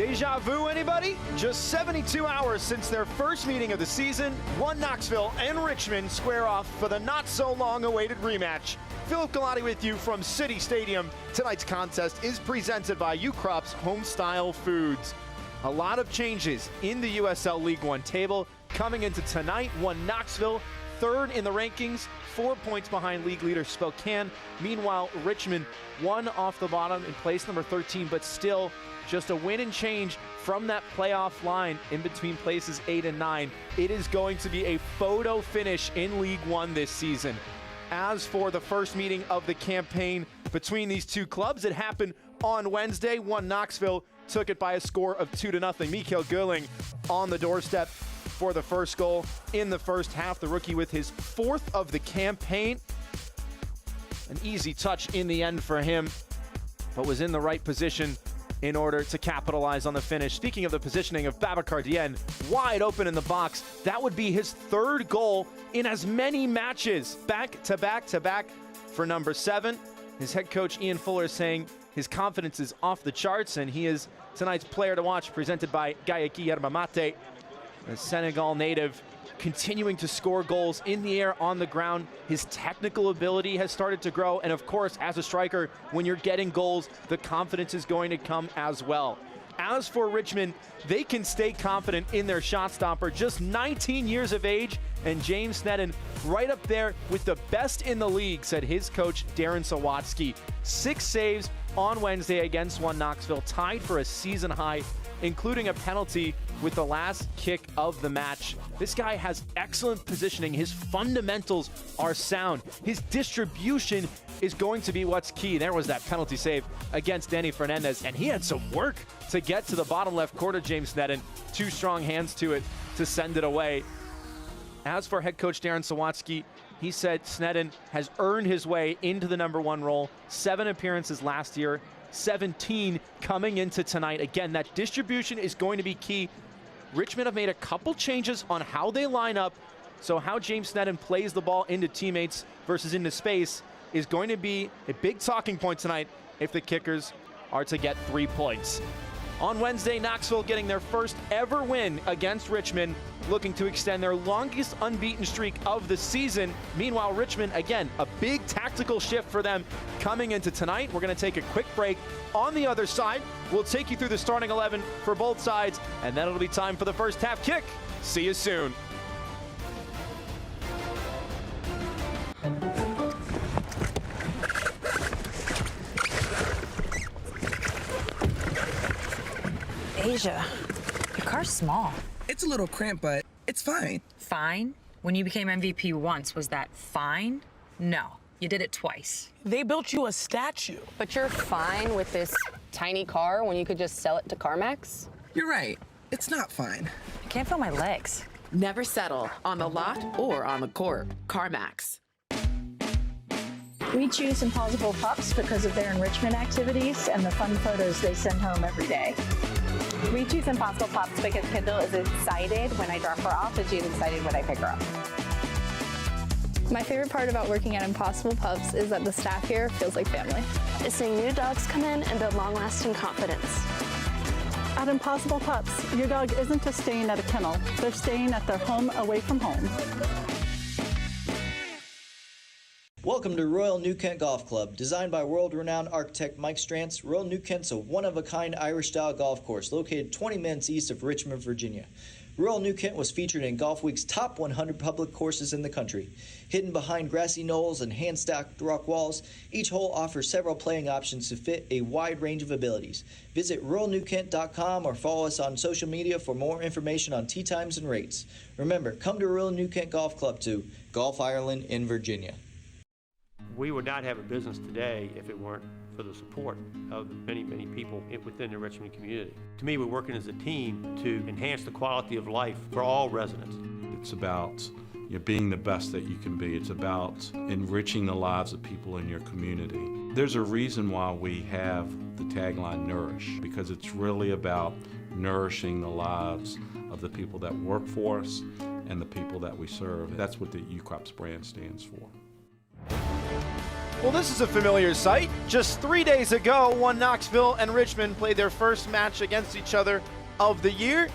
Deja vu, anybody? Just 72 hours since their first meeting of the season, Knoxville and Richmond square off for the not-so-long-awaited rematch. Philip Galati with you from City Stadium. Tonight's contest is presented by UCrop's Homestyle Foods. A lot of changes in the USL League One table. Coming into tonight, Knoxville, third in the rankings, 4 points behind league leader Spokane. Meanwhile, Richmond, one off the bottom in place number 13, but still just a win and change from that playoff line in between places 8 and 9. It is going to be a photo finish in League One this season. As for the first meeting of the campaign between these two clubs, it happened on Wednesday. Knoxville took it by a score of 2-0. Mikael Gerling on the doorstep for the first goal in the first half. The rookie with his fourth of the campaign. An easy touch in the end for him, but was in the right position in order to capitalize on the finish. Speaking of the positioning of Babacar Dieng, wide open in the box. That would be his third goal in as many matches. Back to back to back for number 7. His head coach Ian Fuller saying his confidence is off the charts, and he is tonight's player to watch, presented by Gayaki Yerba Mate, a Senegal native, continuing to score goals in the air, on the ground. His technical ability has started to grow, and of course, as a striker, when you're getting goals, the confidence is going to come as well. As for Richmond, they can stay confident in their shot stopper, just 19 years of age, and James Sneddon right up there with the best in the league, said his coach Darren Sawatsky. 6 saves on Wednesday against Knoxville, tied for a season high, including a penalty with the last kick of the match. This guy has excellent positioning. His fundamentals are sound. His distribution is going to be what's key. There was that penalty save against Danny Fernandez, and he had some work to get to the bottom left corner, James Sneddon. 2 strong hands to it to send it away. As for head coach Darren Sawatsky, he said Sneddon has earned his way into the number 1 role. 7 appearances last year, 17 coming into tonight. Again, that distribution is going to be key. Richmond have made a couple changes on how they line up, so how James Sneddon plays the ball into teammates versus into space is going to be a big talking point tonight if the Kickers are to get 3 points. On Wednesday, Knoxville getting their first ever win against Richmond, looking to extend their longest unbeaten streak of the season. Meanwhile, Richmond, again, a big tactical shift for them coming into tonight. We're going to take a quick break. On the other side, we'll take you through the starting 11 for both sides, and then it'll be time for the first half kick. See you soon. Asia, your car's small. It's a little cramped, but it's fine. Fine? When you became MVP once, was that fine? No, you did it twice. They built you a statue. But you're fine with this tiny car when you could just sell it to CarMax? You're right. It's not fine. I can't feel my legs. Never settle, on the lot or on the court. CarMax. We choose Impossible Pups because of their enrichment activities and the fun photos they send home every day. We choose Impossible Pups because Kendall is excited when I drop her off and she's excited when I pick her up. My favorite part about working at Impossible Pups is that the staff here feels like family. It's seeing new dogs come in and build long-lasting confidence. At Impossible Pups, your dog isn't just staying at a kennel, they're staying at their home away from home. Welcome to Royal New Kent Golf Club. Designed by world-renowned architect Mike Strantz, Royal New Kent's a one-of-a-kind Irish-style golf course located 20 minutes east of Richmond, Virginia. Royal New Kent was featured in Golf Week's top 100 public courses in the country. Hidden behind grassy knolls and hand-stacked rock walls, each hole offers several playing options to fit a wide range of abilities. Visit royalnewkent.com or follow us on social media for more information on tee times and rates. Remember, come to Royal New Kent Golf Club to Golf Ireland in Virginia. We would not have a business today if it weren't for the support of the many, many people within the Richmond community. To me, we're working as a team to enhance the quality of life for all residents. It's about being the best that you can be. It's about enriching the lives of people in your community. There's a reason why we have the tagline Nourish, because it's really about nourishing the lives of the people that work for us and the people that we serve. That's what the UCrop's brand stands for. Well, this is a familiar sight. Just 3 days ago, one Knoxville and Richmond played their first match against each other of the year.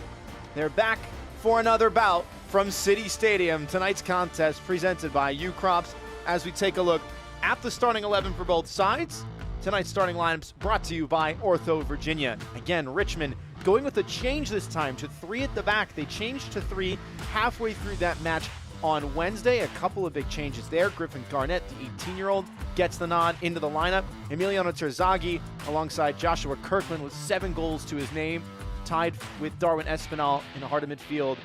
They're back for another bout from City Stadium. Tonight's contest presented by U-Crops as we take a look at the starting 11 for both sides. Tonight's starting lineups brought to you by Ortho Virginia. Again, Richmond going with a change this time to 3 at the back. They changed to 3 halfway through that match on Wednesday. A couple of big changes there. Griffin Garnett, the 18-year-old, gets the nod into the lineup. Emiliano Terzaghi alongside Joshua Kirkland with 7 goals to his name, tied with Darwin Espinal in the heart of midfield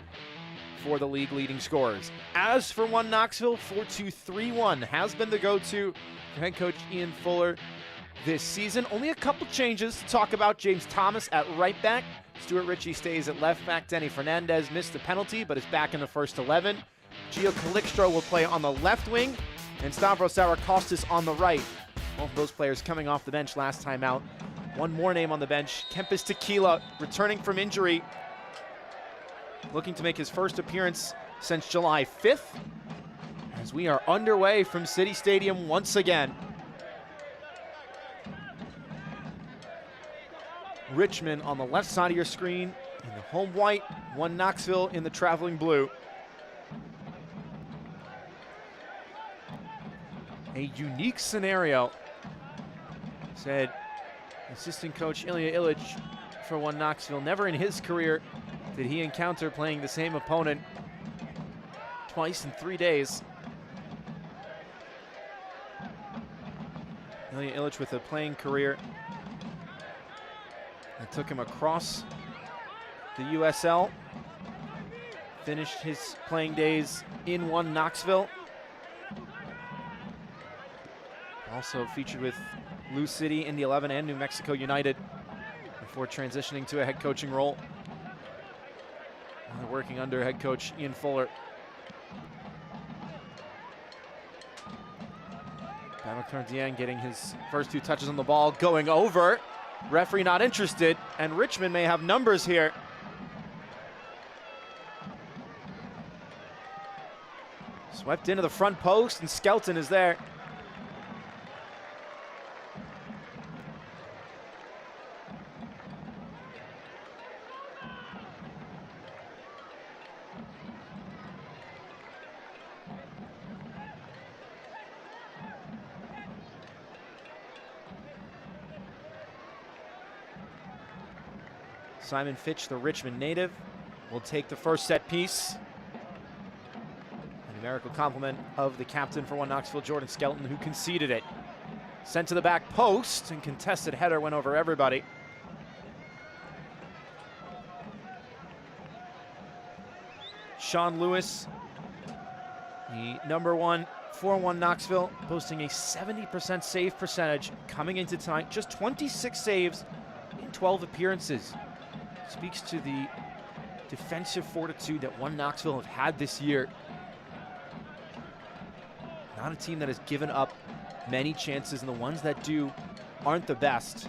for the league leading scorers. As for one Knoxville, 4-2-3-1 has been the go-to for head coach Ian Fuller this season. Only a couple changes to talk about. James Thomas at right back. Stuart Ritchie stays at left back. Denny Fernandez missed the penalty but is back in the first 11. Gio Calixto will play on the left wing, and Stavros Sarakostas on the right. Both of those players coming off the bench last time out. One more name on the bench, Kempis Tequila, returning from injury, looking to make his first appearance since July 5th, as we are underway from City Stadium once again. Richmond on the left side of your screen in the home white, one Knoxville in the traveling blue. A unique scenario, said assistant coach Ilya Illich for one Knoxville. Never in his career did he encounter playing the same opponent twice in 3 days. Ilya Illich with a playing career that took him across the USL. Finished his playing days in one Knoxville. Also featured with Lou City, Indy 11, and New Mexico United before transitioning to a head coaching role. Working under head coach Ian Fuller. Babacar Dieng getting his first 2 touches on the ball, going over. Referee not interested, and Richmond may have numbers here. Swept into the front post, and Skelton is there. Simon Fitch, the Richmond native, will take the first set piece. A numerical compliment of the captain for one Knoxville, Jordan Skelton, who conceded it. Sent to the back post, and contested header went over everybody. Sean Lewis, the number 1 for one Knoxville, posting a 70% save percentage coming into tonight. Just 26 saves in 12 appearances. Speaks to the defensive fortitude that one Knoxville have had this year. Not a team that has given up many chances, and the ones that do aren't the best.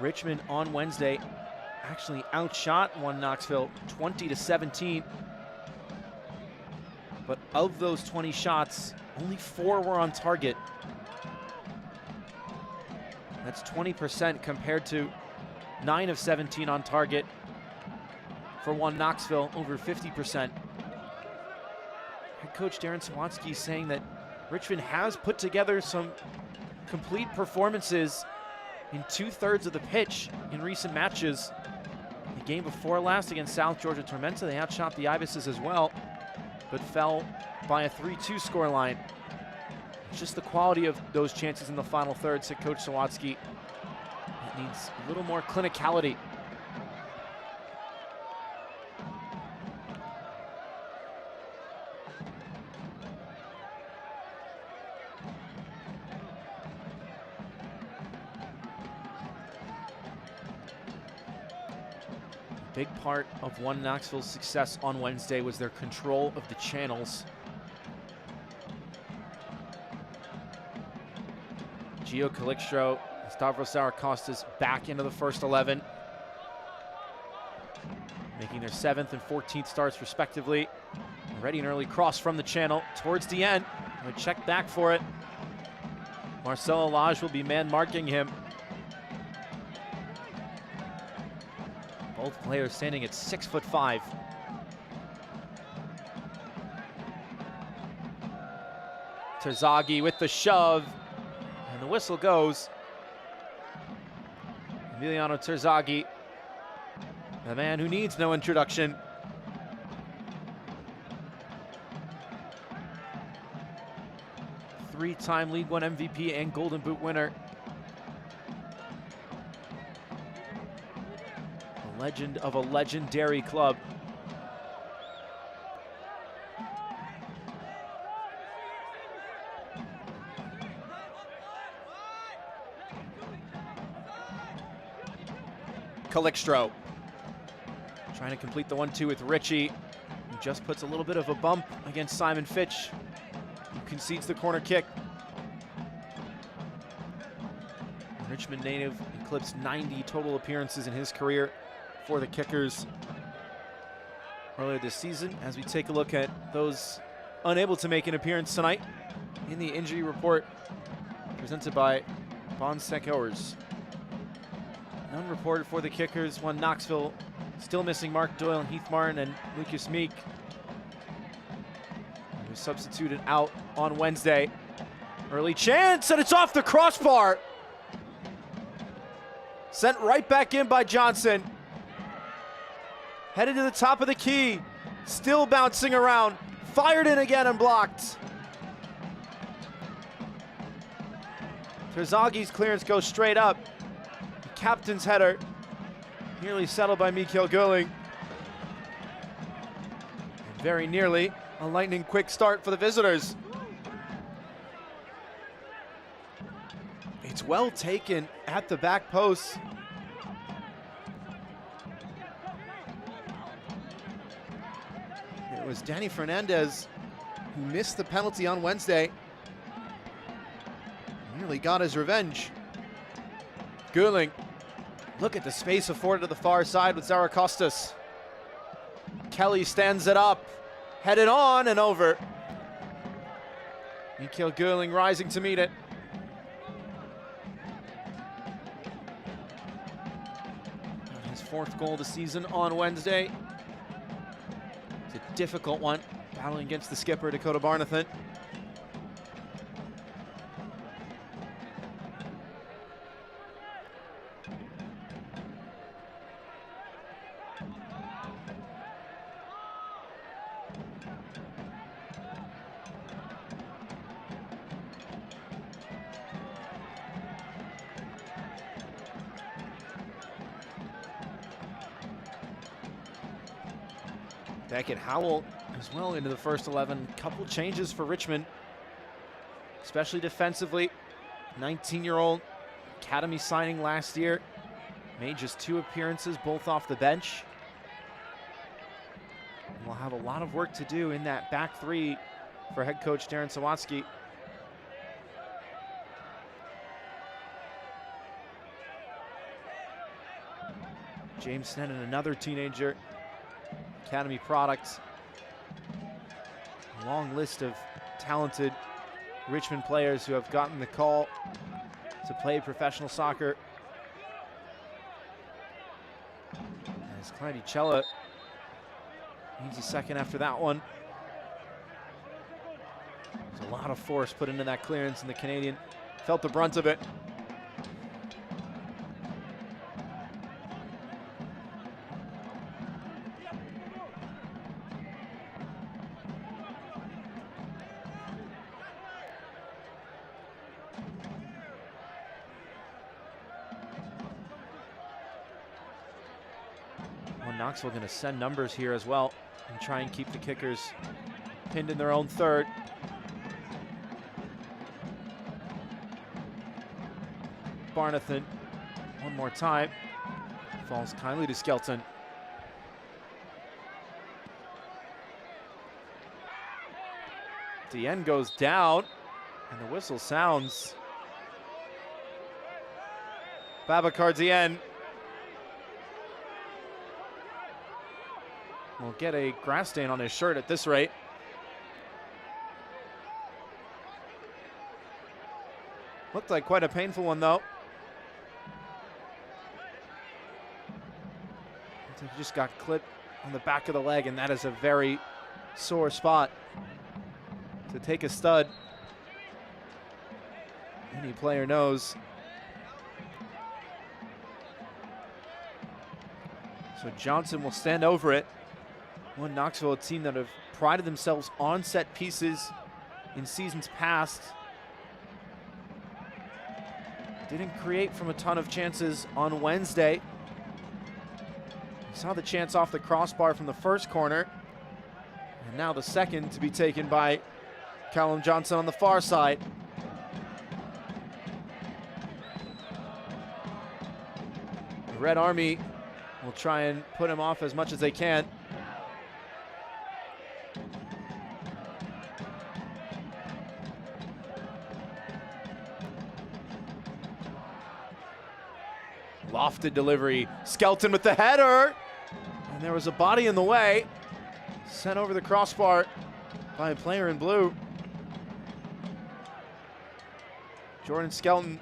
Richmond on Wednesday actually outshot one Knoxville 20-17. But of those 20 shots, only 4 were on target. That's 20% compared to 9 of 17 on target for one Knoxville, over 50%. Head coach Darren Sawatsky saying that Richmond has put together some complete performances in 2/3 of the pitch in recent matches. The game before last against South Georgia Tormenta, they outshot the Ibises as well, but fell by a 3-2 scoreline. It's just the quality of those chances in the final third, said Coach Sawatsky. It needs a little more clinicality. Big part of one Knoxville's success on Wednesday was their control of the channels. Gio Calixto, Stavros Sarakostas back into the first 11, making their 7th and 14th starts respectively. Ready an early cross from the channel towards the end. We check back for it. Marcelo Lage will be man marking him. Both players standing at 6'5". Terzaghi with the shove, and the whistle goes. Emiliano Terzaghi, the man who needs no introduction. Three-time League One MVP and Golden Boot winner. A legend of a legendary club. Calixtro trying to complete the 1-2 with Richie, who just puts a little bit of a bump against Simon Fitch, who concedes the corner kick. Richmond native eclipsed 90 total appearances in his career for the Kickers earlier this season. As we take a look at those unable to make an appearance tonight in the injury report presented by Bonsec Owers. None reported for the Kickers. One Knoxville, still missing Mark Doyle and Heath Martin and Lucas Meek, who was substituted out on Wednesday. Early chance, and it's off the crossbar. Sent right back in by Johnson. Headed to the top of the key, still bouncing around. Fired in again and blocked. Terzaghi's clearance goes straight up. Captain's header, nearly settled by Mikhail Gerling. And very nearly a lightning quick start for the visitors. It's well taken at the back post. It was Danny Fernandez who missed the penalty on Wednesday. Nearly got his revenge. Gerling. Look at the space afforded to the far side with Zarakostas. Kelly stands it up, headed on and over. Mikhail Gerling rising to meet it. His fourth goal of the season on Wednesday. It's a difficult one, battling against the skipper, Dakota Barnathan. Beckett Howell as well into the first 11. Couple changes for Richmond, especially defensively. 19-year-old Academy signing last year. Made just 2 appearances, both off the bench. We'll have a lot of work to do in that back three for head coach Darren Sawatsky. James Sneddon, another teenager, Academy product. A long list of talented Richmond players who have gotten the call to play professional soccer. As Clandy-Cella needs a second after that one. There's a lot of force put into that clearance, and the Canadian felt the brunt of it. Knoxville going to send numbers here as well and try and keep the Kickers pinned in their own third. Barnathan, one more time, falls kindly to Skelton. Dien goes down, and the whistle sounds. Babacar Dien will get a grass stain on his shirt at this rate. Looked like quite a painful one, though. Looks like he just got clipped on the back of the leg, and that is a very sore spot to take a stud. Any player knows. So Johnson will stand over it. One Knoxville, a team that have prided themselves on set pieces in seasons past. Didn't create from a ton of chances on Wednesday. We saw the chance off the crossbar from the first corner. And now the second to be taken by Callum Johnson on the far side. The Red Army will try and put him off as much as they can. Lofted delivery. Skelton with the header. And there was a body in the way. Sent over the crossbar by a player in blue. Jordan Skelton,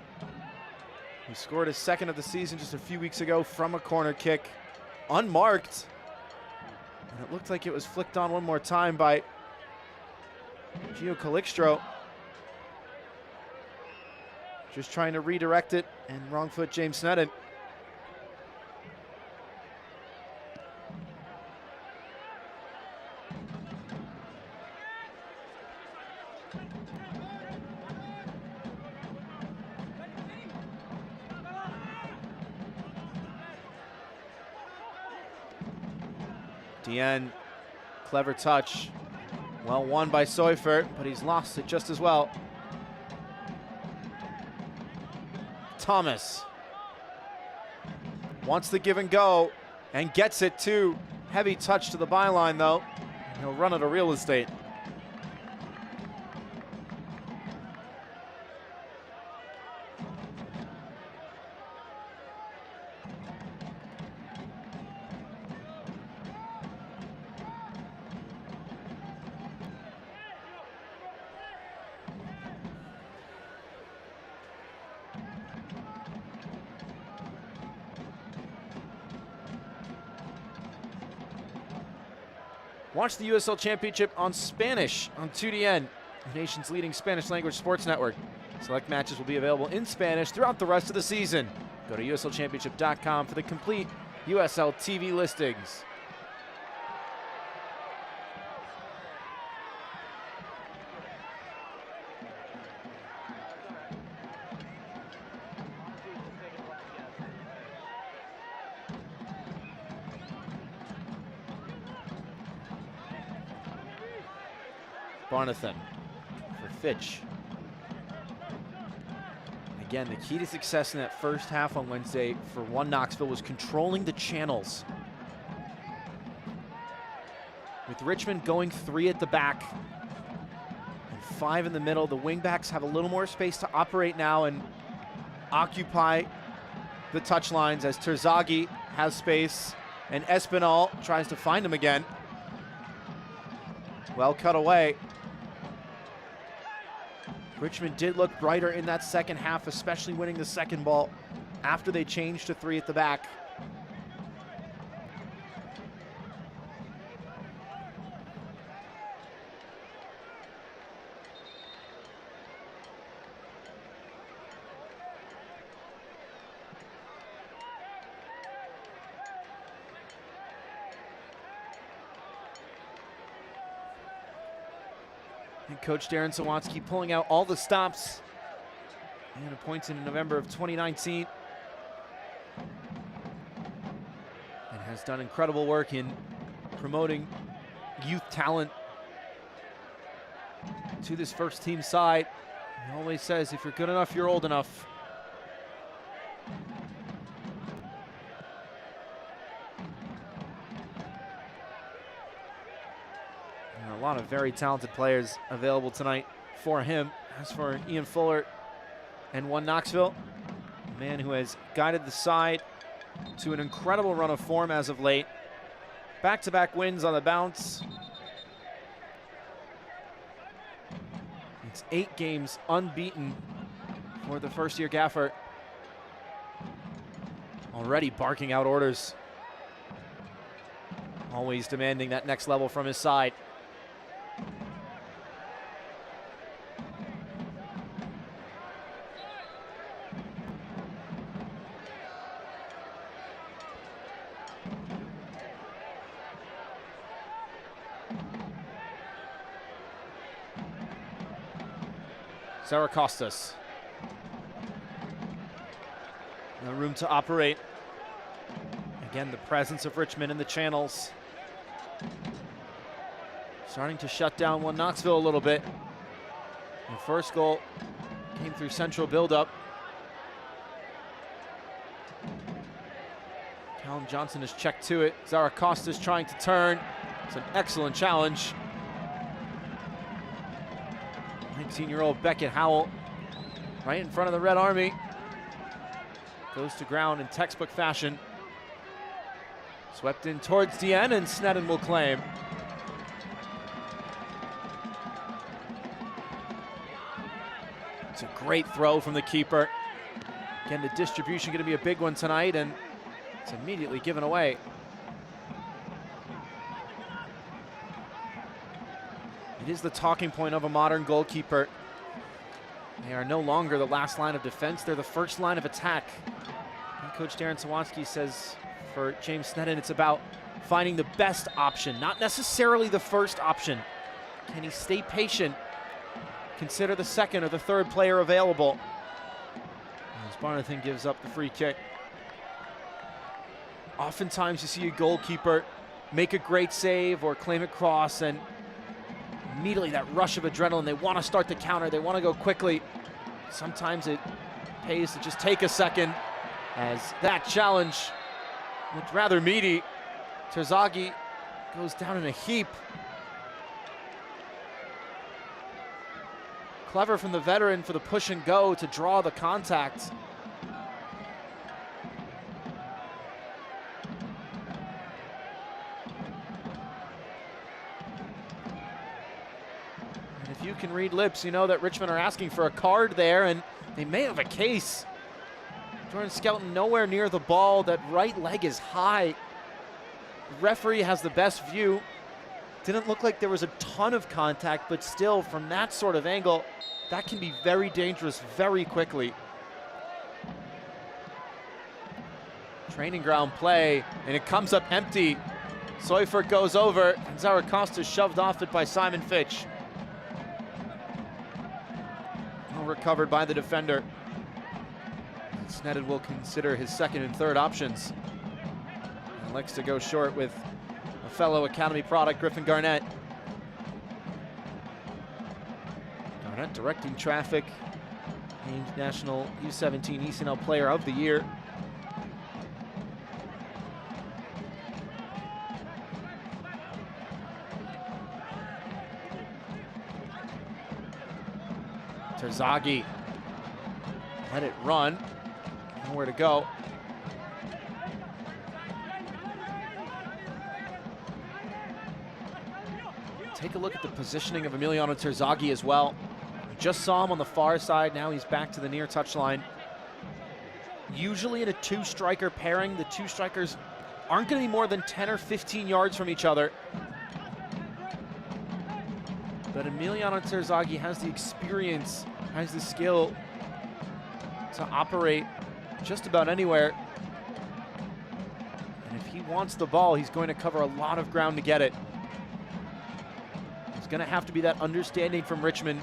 who scored his second of the season just a few weeks ago from a corner kick, unmarked. And it looked like it was flicked on one more time by Gio Calixtro. Just trying to redirect it, and wrong foot James Sneddon. Deanne, clever touch. Well won by Seufert, but he's lost it just as well. Thomas wants the give and go and gets it too. Heavy touch to the byline though. He'll run out of real estate. Watch the USL Championship on Spanish on 2DN, the nation's leading Spanish language sports network. Select matches will be available in Spanish throughout the rest of the season. Go to uslchampionship.com for the complete USL TV listings. Barnathan for Fitch. Again, the key to success in that first half on Wednesday for One Knoxville was controlling the channels. With Richmond going 3 at the back and 5 in the middle, the wingbacks have a little more space to operate now and occupy the touch lines as Terzaghi has space and Espinal tries to find him again. Well cut away. Richmond did look brighter in that second half, especially winning the second ball after they changed to 3 at the back. And Coach Darren Sawatsky pulling out all the stops and appointed in November of 2019. And has done incredible work in promoting youth talent to this first team side. He always says, if you're good enough, you're old enough. A lot of very talented players available tonight for him. As for Ian Fuller and One Knoxville, a man who has guided the side to an incredible run of form as of late. Back-to-back wins on the bounce. It's 8 games unbeaten for the first-year gaffer. Already barking out orders. Always demanding that next level from his side. Zaracostas. No room to operate. Again, the presence of Richmond in the channels. Starting to shut down one Knoxville a little bit. The first goal came through central buildup. Callum Johnson has checked to it. Zaracostas trying to turn. It's an excellent challenge. 19-year-old Beckett Howell right in front of the Red Army. Goes to ground in textbook fashion. Swept in towards the end, and Sneddon will claim. It's a great throw from the keeper. Again, the distribution going to be a big one tonight, and it's immediately given away. It is the talking point of a modern goalkeeper. They are no longer the last line of defense, they're the first line of attack. And Coach Darren Sawansky says for James Sneddon, it's about finding the best option, not necessarily the first option. Can he stay patient? Consider the second or the third player available. As Barnathan gives up the free kick. Oftentimes you see a goalkeeper make a great save or claim a cross, and immediately that rush of adrenaline, they want to start the counter, they want to go quickly. Sometimes it pays to just take a second, as that challenge looked rather meaty. Terzaghi goes down in a heap. Clever from the veteran for the push and go to draw the contact. And if you can read lips, you know that Richmond are asking for a card there, and they may have a case. Jordan Skelton nowhere near the ball. That right leg is high. The referee has the best view. Didn't look like there was a ton of contact, but still, from that sort of angle, that can be very dangerous very quickly. Training ground play, and it comes up empty. Seufert goes over, and Zaracostas shoved off it by Simon Fitch. Well recovered by the defender. And Sneddon will consider his second and third options. And likes to go short with a fellow Academy product, Griffin Garnett. Garnett directing traffic, named National U17 ECNL Player of the Year. Terzaghi let it run, nowhere to go. Take a look at the positioning of Emiliano Terzaghi as well. We just saw him on the far side, now he's back to the near touchline. Usually in a two-striker pairing, the two strikers aren't going to be more than 10 or 15 yards from each other. But Emiliano Terzaghi has the experience, has the skill to operate just about anywhere. And if he wants the ball, he's going to cover a lot of ground to get it. There's going to have to be that understanding from Richmond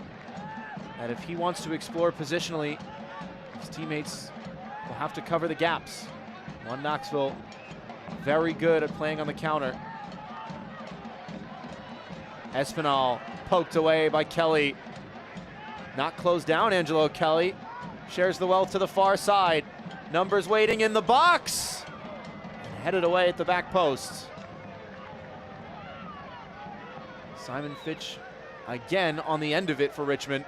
that if he wants to explore positionally, his teammates will have to cover the gaps. One Knoxville, very good at playing on the counter. Espinal poked away by Kelly. Not closed down, Angelo Kelly. Shares the well to the far side. Numbers waiting in the box. And headed away at the back post. Simon Fitch again on the end of it for Richmond.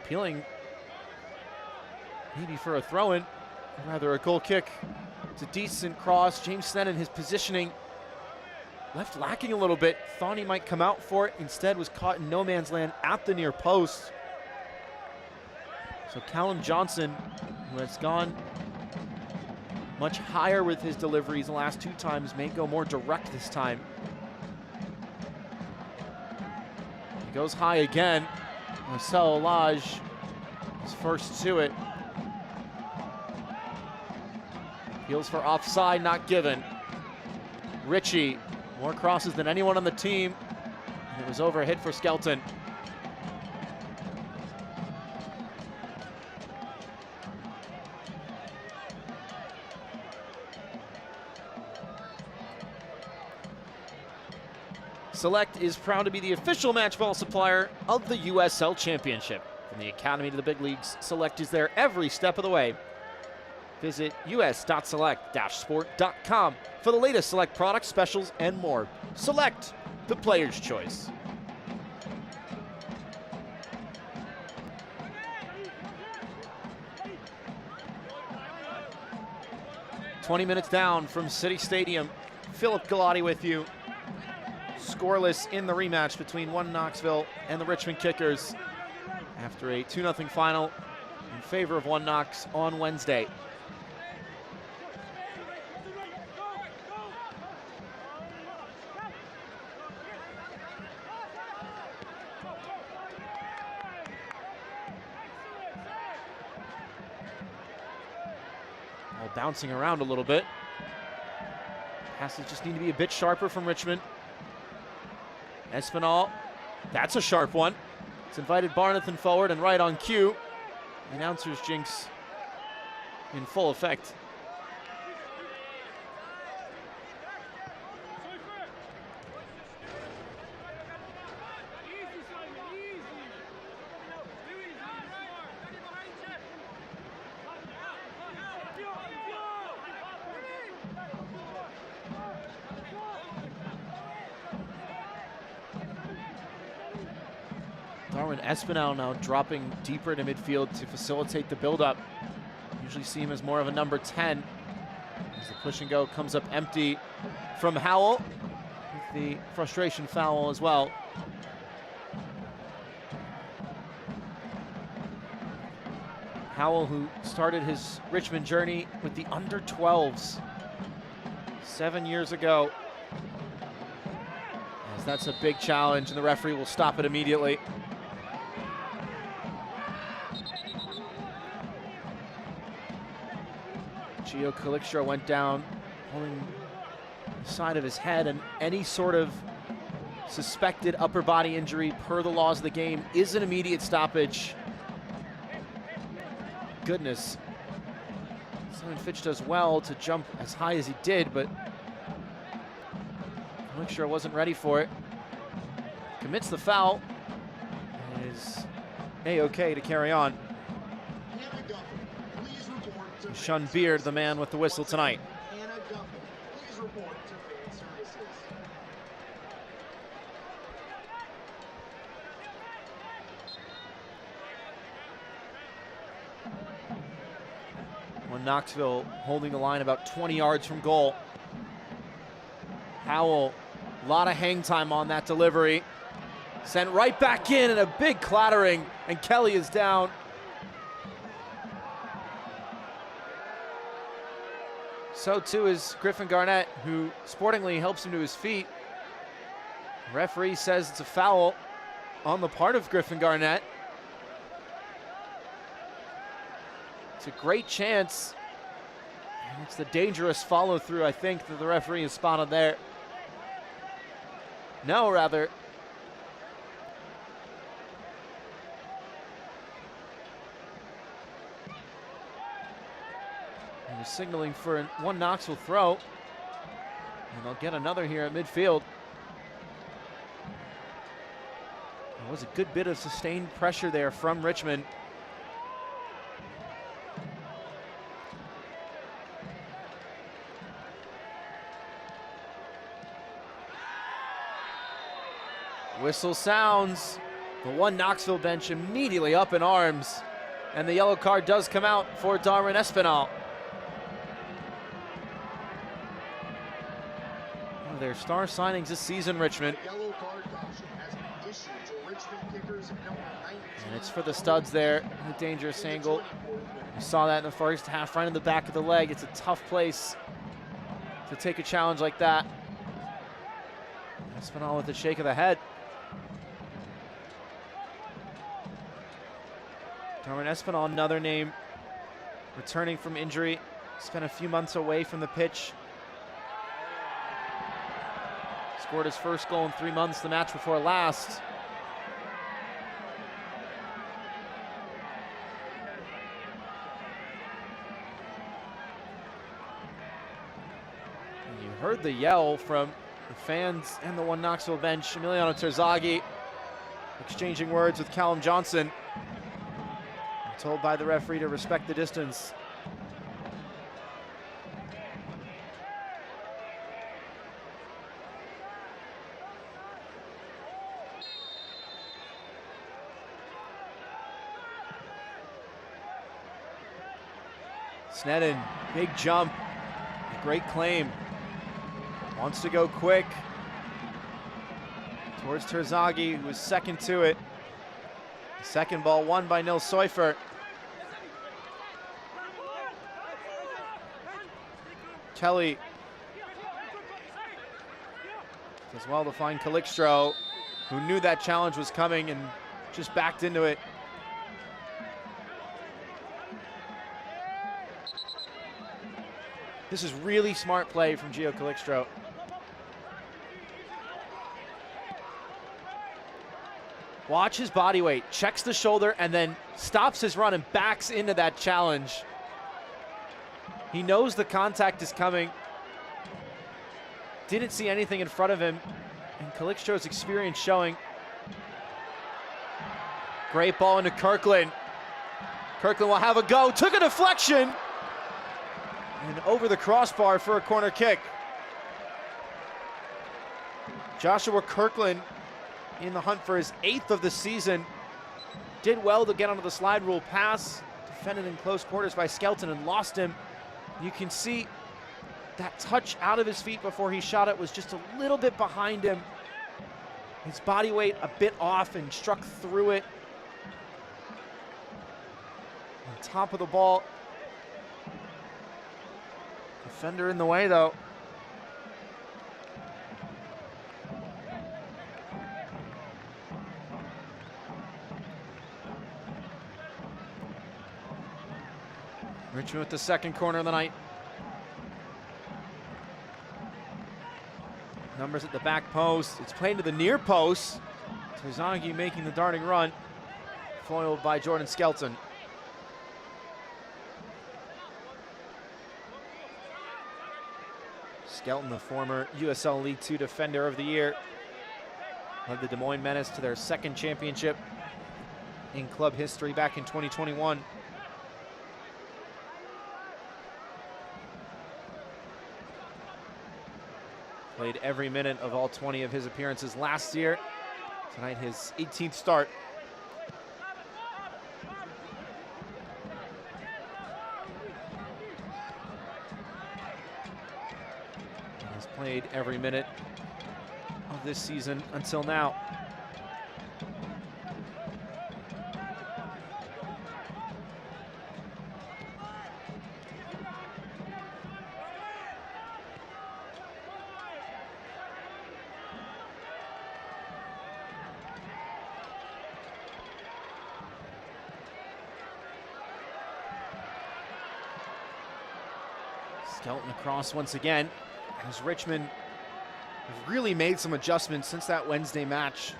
Appealing maybe for a throw-in, or rather a goal kick. It's a decent cross. James Sneddon, his positioning left lacking a little bit. Thought he might come out for it. Instead was caught in no man's land at the near post. So Callum Johnson, who has gone much higher with his deliveries the last 2 times, may go more direct this time. He goes high again. Marcel Elage is first to it. Appeals for offside, not given. Ritchie, more crosses than anyone on the team. And it was over a hit for Skelton. Select is proud to be the official match ball supplier of the USL Championship. From the Academy to the big leagues, Select is there every step of the way. Visit us.select-sport.com for the latest Select products, specials, and more. Select, the player's choice. "20 minutes down from City Stadium. Philip Galati with you. Scoreless in the rematch between One Knoxville and the Richmond Kickers after a 2-0 final in favor of One Knox on Wednesday. All bouncing around a little bit. Passes just need to be a bit sharper from Richmond. Espinal, that's a sharp one. It's invited Barnathan forward and right on cue. The announcer's jinx in full effect. Darwin Espinal now dropping deeper to midfield to facilitate the build-up. Usually see him as more of a number 10. As the push and go comes up empty from Howell, with the frustration foul as well. Howell, who started his Richmond journey with the under-12s 7 years ago. As that's a big challenge, and the referee will stop it immediately. Gio Calixtra went down, holding the side of his head, and any sort of suspected upper body injury per the laws of the game is an immediate stoppage. Goodness. Simon Fitch does well to jump as high as he did, but Calixtra wasn't ready for it. Commits the foul, and is A-okay to carry on. Sean Beard, the man with the whistle tonight. Well, Knoxville holding the line about 20 yards from goal. Howell, a lot of hang time on that delivery. Sent right back in, and a big clattering, and Kelly is down. So too is Griffin Garnett, who sportingly helps him to his feet. The referee says it's a foul on the part of Griffin Garnett. It's a great chance. And it's the dangerous follow through, I think, that the referee has spotted there. No, rather. They're signaling for one Knoxville throw. And they'll get another here at midfield. There was a good bit of sustained pressure there from Richmond. Whistle sounds. The one Knoxville bench immediately up in arms. And the yellow card does come out for Darwin Espinal. One of their star signings this season, Richmond. Yellow card caution has been issued to Richmond And it's for the studs there. A dangerous angle. You saw that in the first half, right in the back of the leg. It's a tough place to take a challenge like that. Espinal with a shake of the head. Darwin Espinal, another name, returning from injury. Spent a few months away from the pitch. Scored his first goal in 3 months the match before last. And you heard the yell from the fans and the One Knoxville bench. Emiliano Terzaghi exchanging words with Callum Johnson. Told by the referee to respect the distance. Sneddon, big jump, great claim. Wants to go quick. Towards Terzaghi, who was second to it. Second ball won by Nils Seufert. Kelly does well to find Calixtro, who knew that challenge was coming and just backed into it. This is really smart play from Gio Calixtro. Watch his body weight, checks the shoulder, and then stops his run and backs into that challenge. He knows the contact is coming. Didn't see anything in front of him. And Calixtro's experience showing. Great ball into Kirkland. Kirkland will have a go, took a deflection. And over the crossbar for a corner kick. Joshua Kirkland in the hunt for his 8th of the season. Did well to get onto the slide rule pass. Defended in close quarters by Skelton and lost him. You can see that touch out of his feet before he shot it was just a little bit behind him. His body weight a bit off and struck through it. On top of the ball. Defender in the way though. Richmond with the second corner of the night. Numbers at the back post. It's played to the near post. Terzaghi making the darting run. Foiled by Jordan Skelton. Skelton, the former USL League Two Defender of the Year. Led the Des Moines Menace to their second championship in club history back in 2021. Played every minute of all 20 of his appearances last year. Tonight, his 18th start. And has played every minute of this season until now. Skelton across once again, as Richmond have really made some adjustments since that Wednesday match.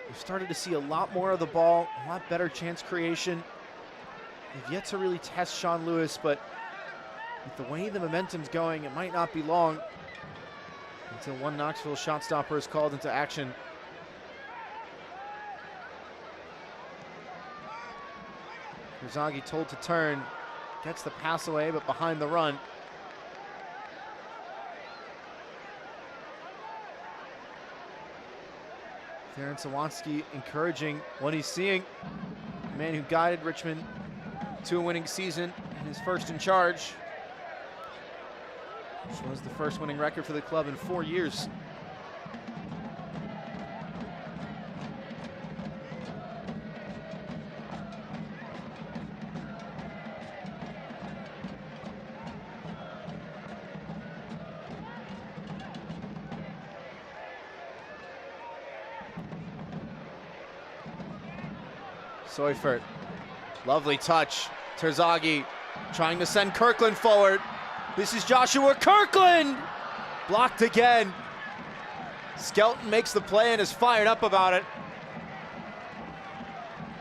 We've started to see a lot more of the ball, a lot better chance creation. They've yet to really test Sean Lewis, but with the way the momentum's going, it might not be long until one Knoxville shot stopper is called into action. Terzaghi told to turn, gets the pass away, but behind the run. Darren Sawansky encouraging what he's seeing. The man who guided Richmond to a winning season and his first in charge, which was the first winning record for the club in 4 years. Seufert, lovely touch. Terzaghi trying to send Kirkland forward. This is Joshua Kirkland! Blocked again. Skelton makes the play and is fired up about it.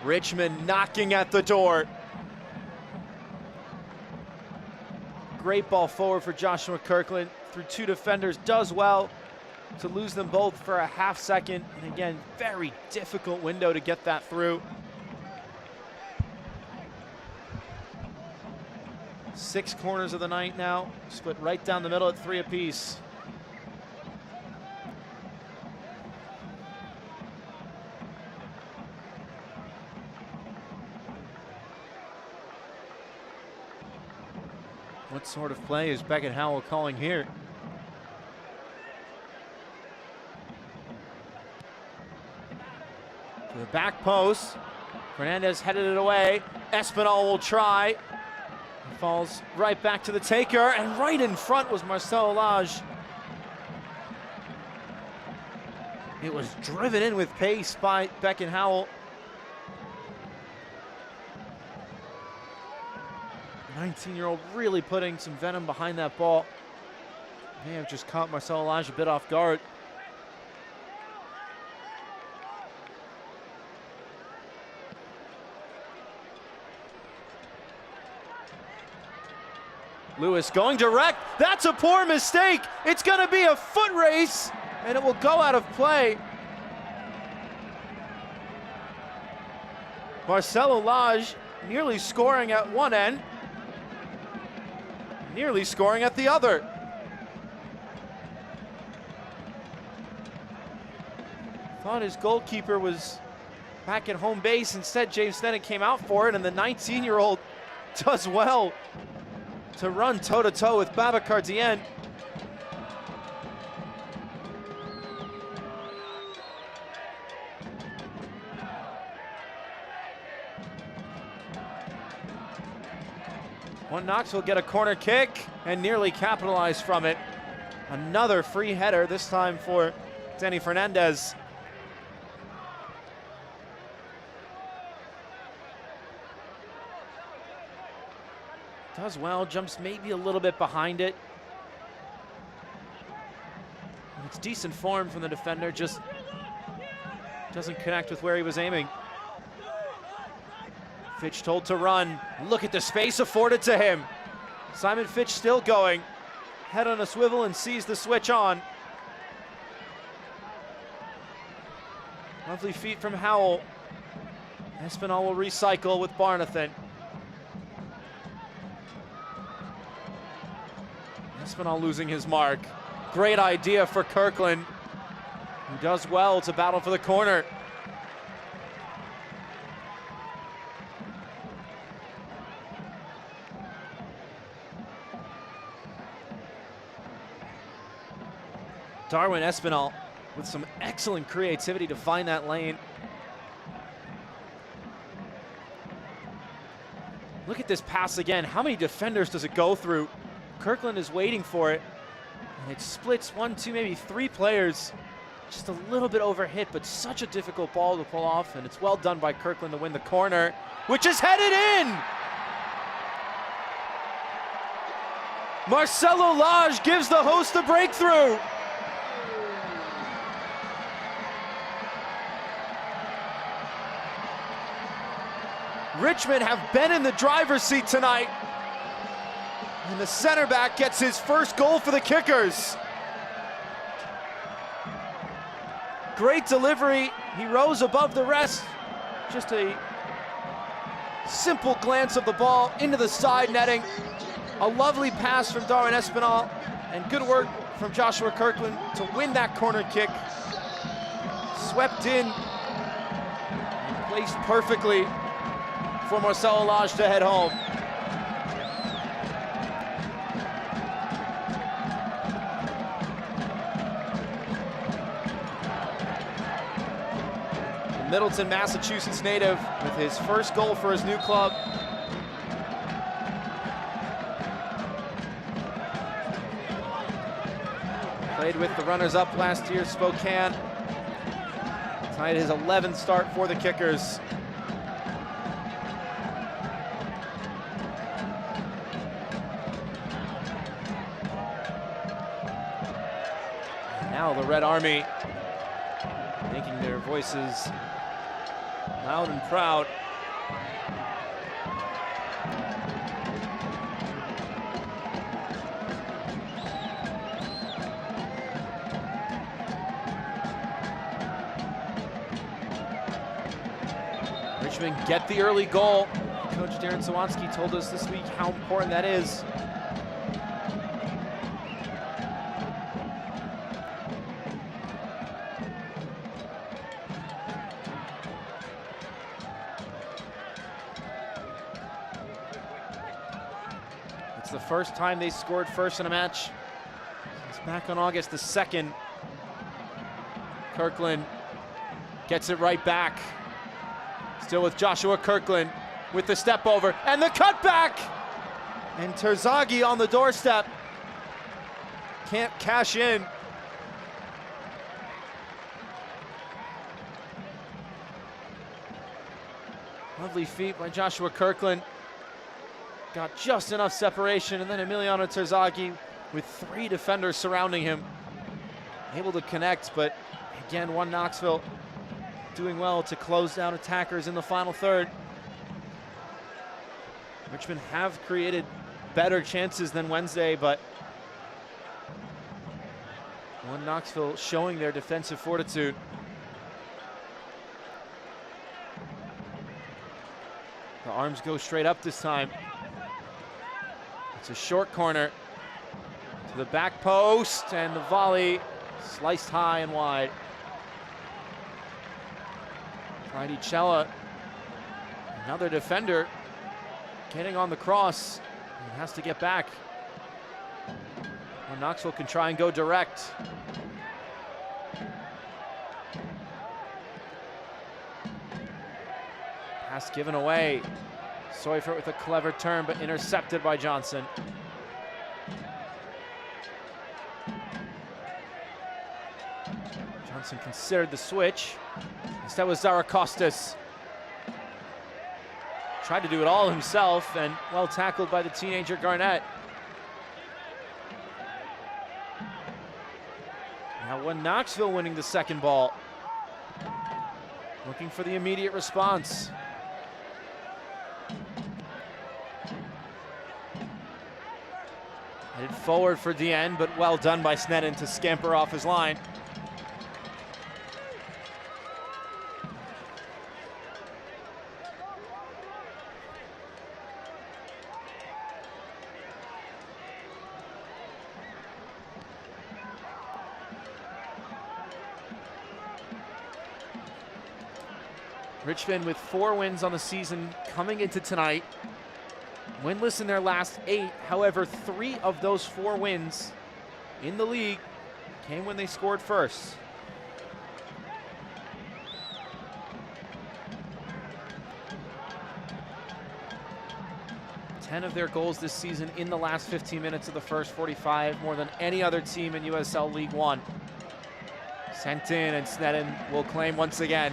Richmond knocking at the door. Great ball forward for Joshua Kirkland. Through two defenders, does well to lose them both for a half second. And again, very difficult window to get that through. 6 corners of the night now, split right down the middle at 3 apiece. What sort of play is Beckett Howell calling here? To the back post. Fernandez headed it away. Espinal will try. Falls right back to the taker, and right in front was Marcel Lage. It was driven in with pace by Beckett Howell. 19-year-old really putting some venom behind that ball. May have just caught Marcel Lage a bit off guard. Lewis going direct. That's a poor mistake. It's going to be a foot race, and it will go out of play. Marcelo Lage nearly scoring at one end, nearly scoring at the other. Thought his goalkeeper was back at home base. Instead, James Stennett came out for it, and the 19-year-old does well to run toe-to-toe with Babacar Dieng. Knoxville get a corner kick and nearly capitalize from it. Another free header, this time for Danny Fernandez. Does well, jumps maybe a little bit behind it. It's decent form from the defender, just doesn't connect with where he was aiming. Fitch told to run. Look at the space afforded to him. Simon Fitch still going. Head on a swivel and sees the switch on. Lovely feet from Howell. Espinal will recycle with Barnathan. Espinal losing his mark. Great idea for Kirkland, who does well to battle for the corner. Darwin Espinal with some excellent creativity to find that lane. Look at this pass again. How many defenders does it go through? Kirkland is waiting for it, and it splits 1, 2, maybe 3 players. Just a little bit overhit, but such a difficult ball to pull off, and it's well done by Kirkland to win the corner, which is headed in! Marcelo Lage gives the host a breakthrough. Richmond have been in the driver's seat tonight. And the center back gets his first goal for the Kickers. Great delivery. He rose above the rest. Just a simple glance of the ball into the side netting. A lovely pass from Darwin Espinal, and good work from Joshua Kirkland to win that corner kick. Swept in, placed perfectly for Marcelo Lage to head home. Middleton, Massachusetts native with his first goal for his new club. Played with the runners-up last year, Spokane. Tied his 11th start for the Kickers. Now the Red Army making their voices loud and proud. Richmond get the early goal. Coach Darren Sawanski told us this week how important that is. It's the first time they scored first in a match since back on August the 2nd. Kirkland gets it right back. Still with Joshua Kirkland with the step over and the cutback. And Terzaghi on the doorstep. Can't cash in. Lovely feat by Joshua Kirkland. Got just enough separation, and then Emiliano Terzaghi with 3 defenders surrounding him. Able to connect, but again, one Knoxville doing well to close down attackers in the final third. Richmond have created better chances than Wednesday, but one Knoxville showing their defensive fortitude. The arms go straight up this time. It's a short corner to the back post, and the volley sliced high and wide. Cella, another defender, getting on the cross and has to get back. Well, Knoxville can try and go direct. Pass given away. Seufert with a clever turn, but intercepted by Johnson. Johnson considered the switch. Instead was Zarakostas. Tried to do it all himself, and well tackled by the teenager Garnett. Now one Knoxville winning the second ball. Looking for the immediate response. Headed forward for Dien, but well done by Sneddon to scamper off his line. Richmond with 4 wins on the season coming into tonight. Winless in their last 8. However, 3 of those 4 wins in the league came when they scored first. Ten of their goals this season in the last 15 minutes of the first 45, more than any other team in USL League One. Sent in, and Sneddon will claim once again.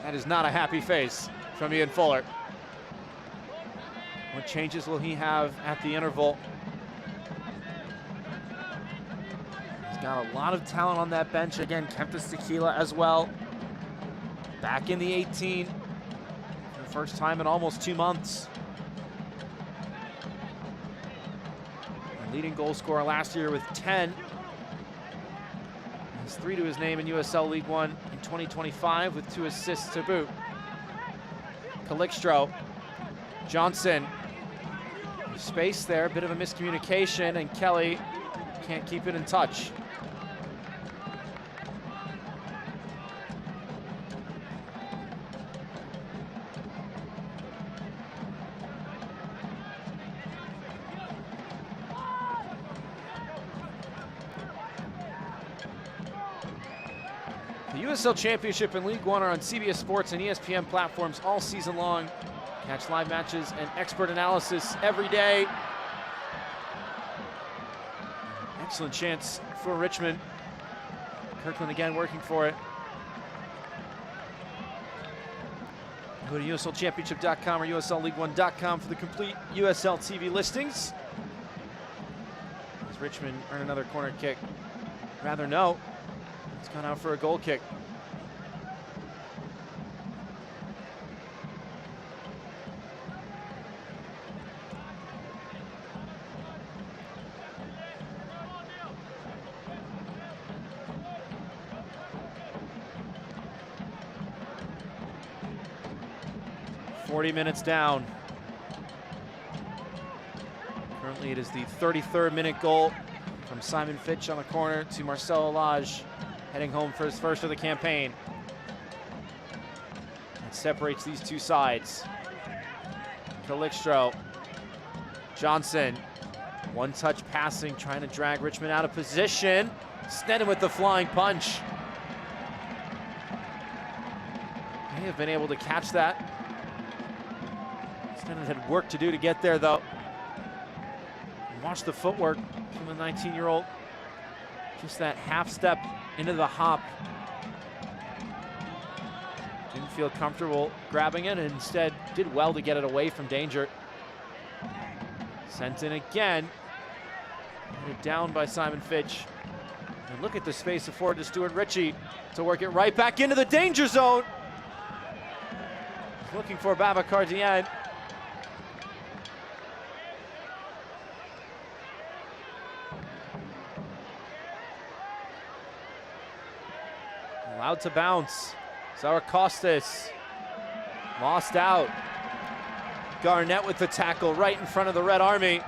That is not a happy face from Ian Fuller. What changes will he have at the interval? He's got a lot of talent on that bench. Again, Kempis Tequila as well. Back in the 18 for the first time in almost 2 months. And leading goal scorer last year with 10. Has 3 to his name in USL League One in 2025 with 2 assists to boot. Calixtro, Johnson, space there, a bit of a miscommunication, and Kelly can't keep it in touch. The USL Championship and League One are on CBS Sports and ESPN platforms all season long. Catch live matches and expert analysis every day. Excellent chance for Richmond. Kirkland again working for it. Go to USLChampionship.com or USLLeague1.com for the complete USL TV listings. Does Richmond earn another corner kick? Rather no. It's gone out for a goal kick. Minutes down. Currently it is the 33rd minute goal from Simon Fitch on the corner to Marcel Olage, heading home for his first of the campaign. That separates these two sides. Calixtro, Johnson, one-touch passing, trying to drag Richmond out of position. Sneddon with the flying punch. May have been able to catch that. Sneddon had work to do to get there, though. And watch the footwork from the 19-year-old. Just that half step into the hop. Didn't feel comfortable grabbing it, and instead did well to get it away from danger. Sent in again. Headed down by Simon Fitch. And look at the space afforded to Stuart Ritchie to work it right back into the danger zone. Looking for Babacar Dieng. Allowed to bounce. Zarakostas lost out. Garnett with the tackle right in front of the Red Army.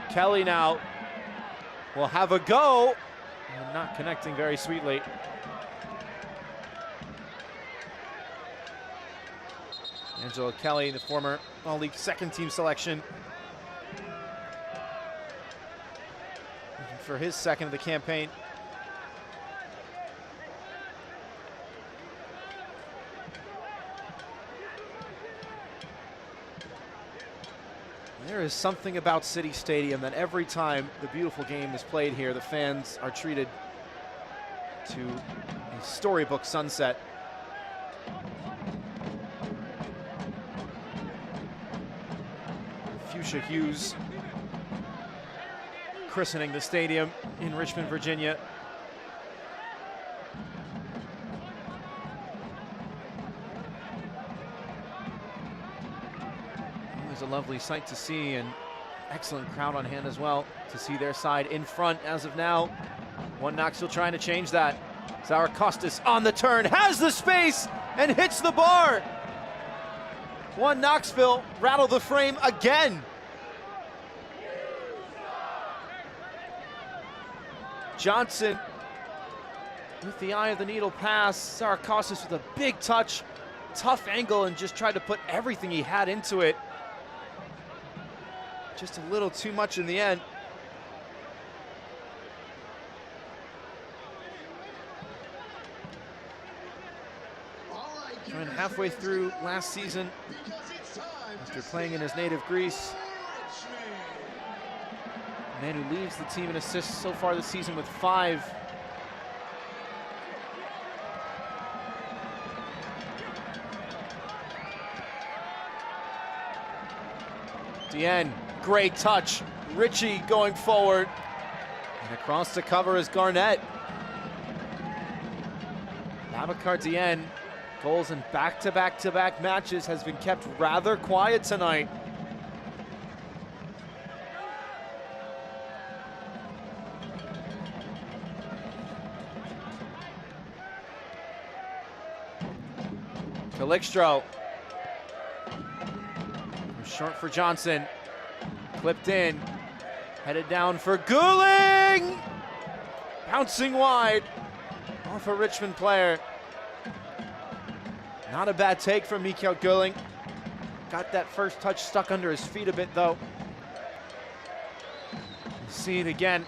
Kelly now will have a go. And not connecting very sweetly. Angelo Kelly, the former All-League second team selection. Looking for his second of the campaign. There is something about City Stadium that every time the beautiful game is played here, the fans are treated to a storybook sunset. Fuchsia Hughes christening the stadium in Richmond, Virginia. It was a lovely sight to see, and excellent crowd on hand as well to see their side in front as of now. One Knoxville trying to change that. Zarakostas on the turn, has the space, and hits the bar. One Knoxville rattle the frame again. Johnson with the eye of the needle pass. Zarakostas with a big touch, tough angle, and just tried to put everything he had into it. Just a little too much in the end. Joined halfway through last season after playing in his native Greece. A man who leads the team in assists so far this season with 5. Dieng, great touch. Ritchie going forward. And across the cover is Garnett. Babacar Dieng, goals in back-to-back-to-back matches, has been kept rather quiet tonight. Calixtro. Short for Johnson. Clipped in. Headed down for Gouling! Bouncing wide off a Richmond player. Not a bad take from Mikael Gouling. Got that first touch stuck under his feet a bit, though. See it again.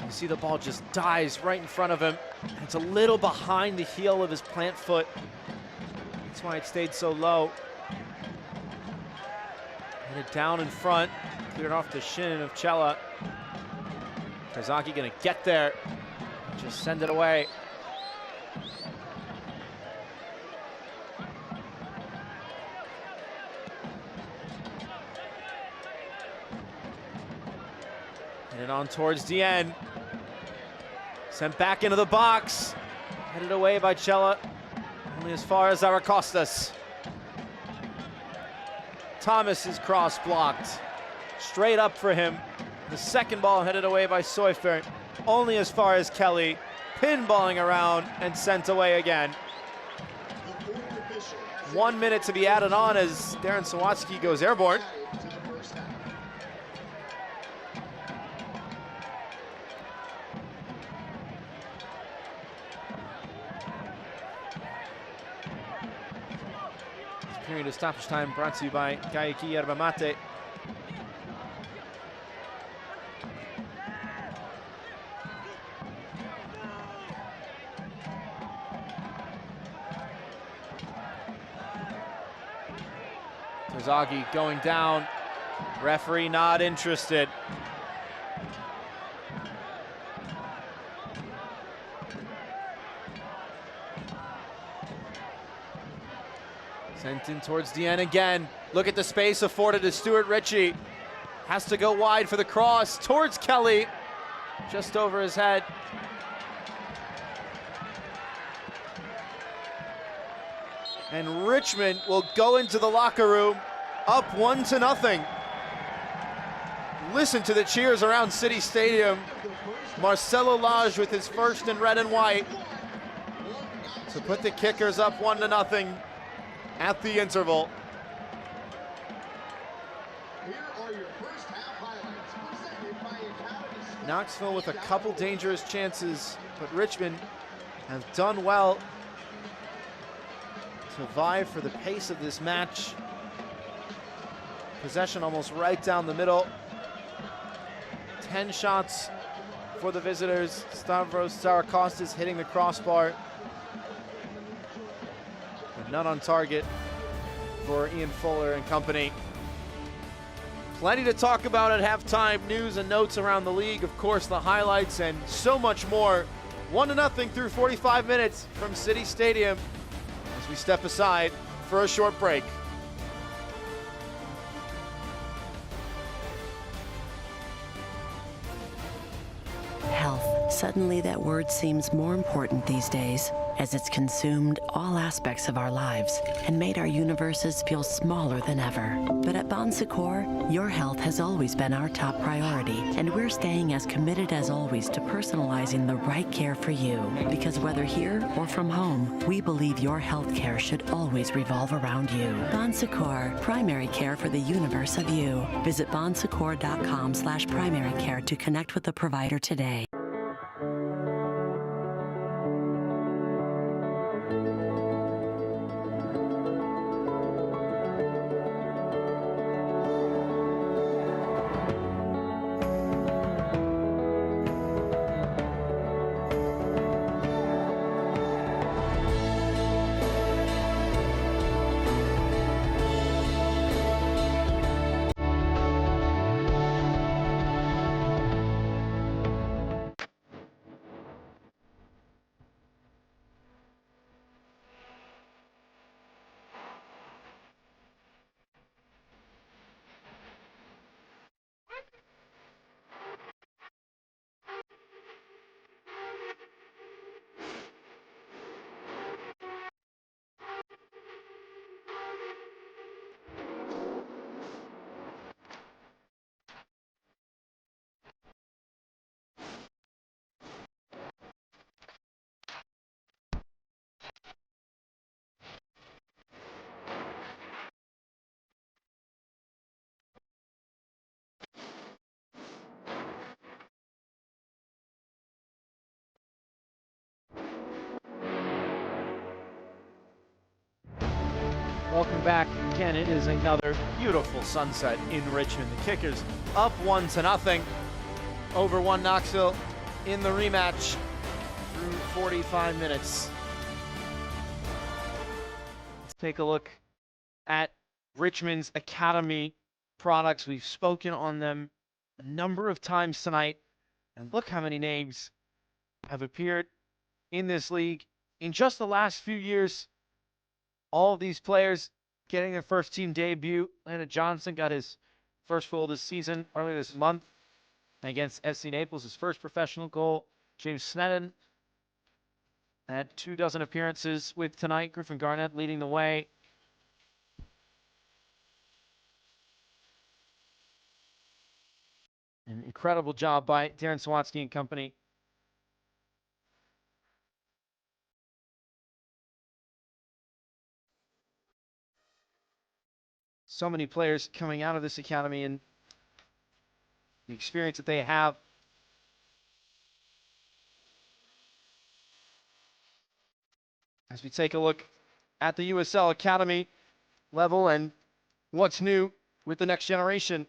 You see the ball just dies right in front of him. It's a little behind the heel of his plant foot. That's why it stayed so low. Headed down in front, cleared off the shin of Cella. Kazaki gonna get there, just send it away. Headed on towards the end. Sent back into the box. Headed away by Cella, only as far as Aracostas. Thomas's cross blocked. Straight up for him. The second ball headed away by Seufert, only as far as Kelly. Pinballing around and sent away again. 1 minute to be added on as Darren Sawatsky goes airborne. This period of stoppage time brought to you by Gaiki Yerba Mate. Terzaghi going down, referee not interested. Sent in towards the end again. Look at the space afforded to Stuart Ritchie. Has to go wide for the cross towards Kelly, just over his head. And Richmond will go into the locker room up 1-0. Listen to the cheers around City Stadium. Marcelo Lage with his first in red and white to put the Kickers up 1-0 at the interval. Knoxville with a couple dangerous chances, but Richmond have done well to vie for the pace of this match. Possession almost right down the middle. 10 shots for the visitors. Stavros Sarakostas hitting the crossbar, but none on target for Ian Fuller and company. Plenty to talk about at halftime. News and notes around the league, of course, the highlights, and so much more. 1-0 through 45 minutes from City Stadium as we step aside for a short break. Health. Suddenly that word seems more important these days, as it's consumed all aspects of our lives and made our universes feel smaller than ever. But at Bon Secours, your health has always been our top priority, and we're staying as committed as always to personalizing the right care for you. Because whether here or from home, we believe your health care should always revolve around you. Bon Secours, primary care for the universe of you. Visit bonsecours.com/primary care to connect with the provider today. Welcome back. Again, it is another beautiful sunset in Richmond. The Kickers up 1-0 over One Knoxville in the rematch through 45 minutes. Let's take a look at Richmond's Academy products. We've spoken on them a number of times tonight. And look how many names have appeared in this league in just the last few years. All of these players getting their first team debut. Landon Johnson got his first goal this season earlier this month against FC Naples, his first professional goal. James Sneddon had 24 appearances with tonight. Griffin Garnett leading the way. An incredible job by Darren Swansky and company. So many players coming out of this academy and the experience that they have. As we take a look at the USL Academy level and what's new with the next generation.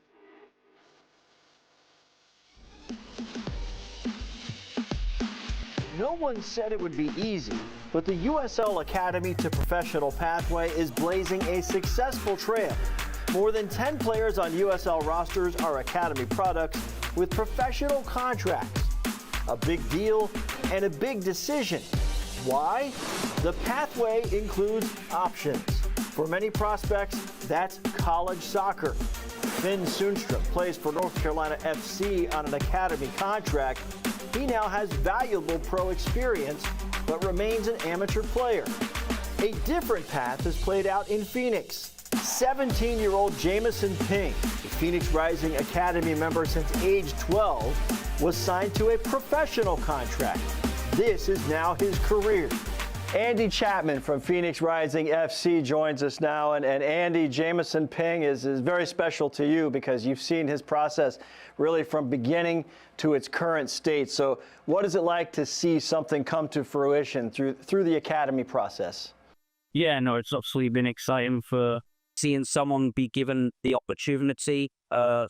No one said it would be easy, but the USL Academy to professional pathway is blazing a successful trail. More than 10 players on USL rosters are Academy products with professional contracts. A big deal and a big decision. Why? The pathway includes options. For many prospects, that's college soccer. Finn Sundstrom plays for North Carolina FC on an Academy contract. He now has valuable pro experience, but remains an amateur player. A different path is played out in Phoenix. 17-year-old Jamison Ping, a Phoenix Rising Academy member since age 12, was signed to a professional contract. This is now his career. Andy Chapman from Phoenix Rising FC joins us now. And Andy, Jamison Ping is very special to you because you've seen his process really from beginning to its current state. So what is it like to see something come to fruition through the academy process? Yeah, no, it's absolutely been exciting for seeing someone be given the opportunity,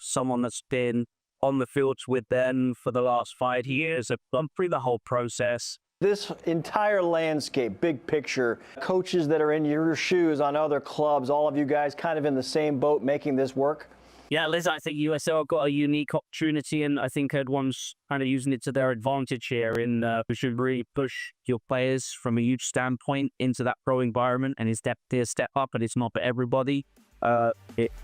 someone that's been on the fields with them for the last 5 years. I've gone through the whole process. This entire landscape, big picture, coaches that are in your shoes on other clubs, all of you guys kind of in the same boat making this work? Yeah, Liz, I think USL got a unique opportunity, and I think everyone's kind of using it to their advantage here. We should really push your players from a youth standpoint into that pro environment, and it's a step up, and it's not for everybody.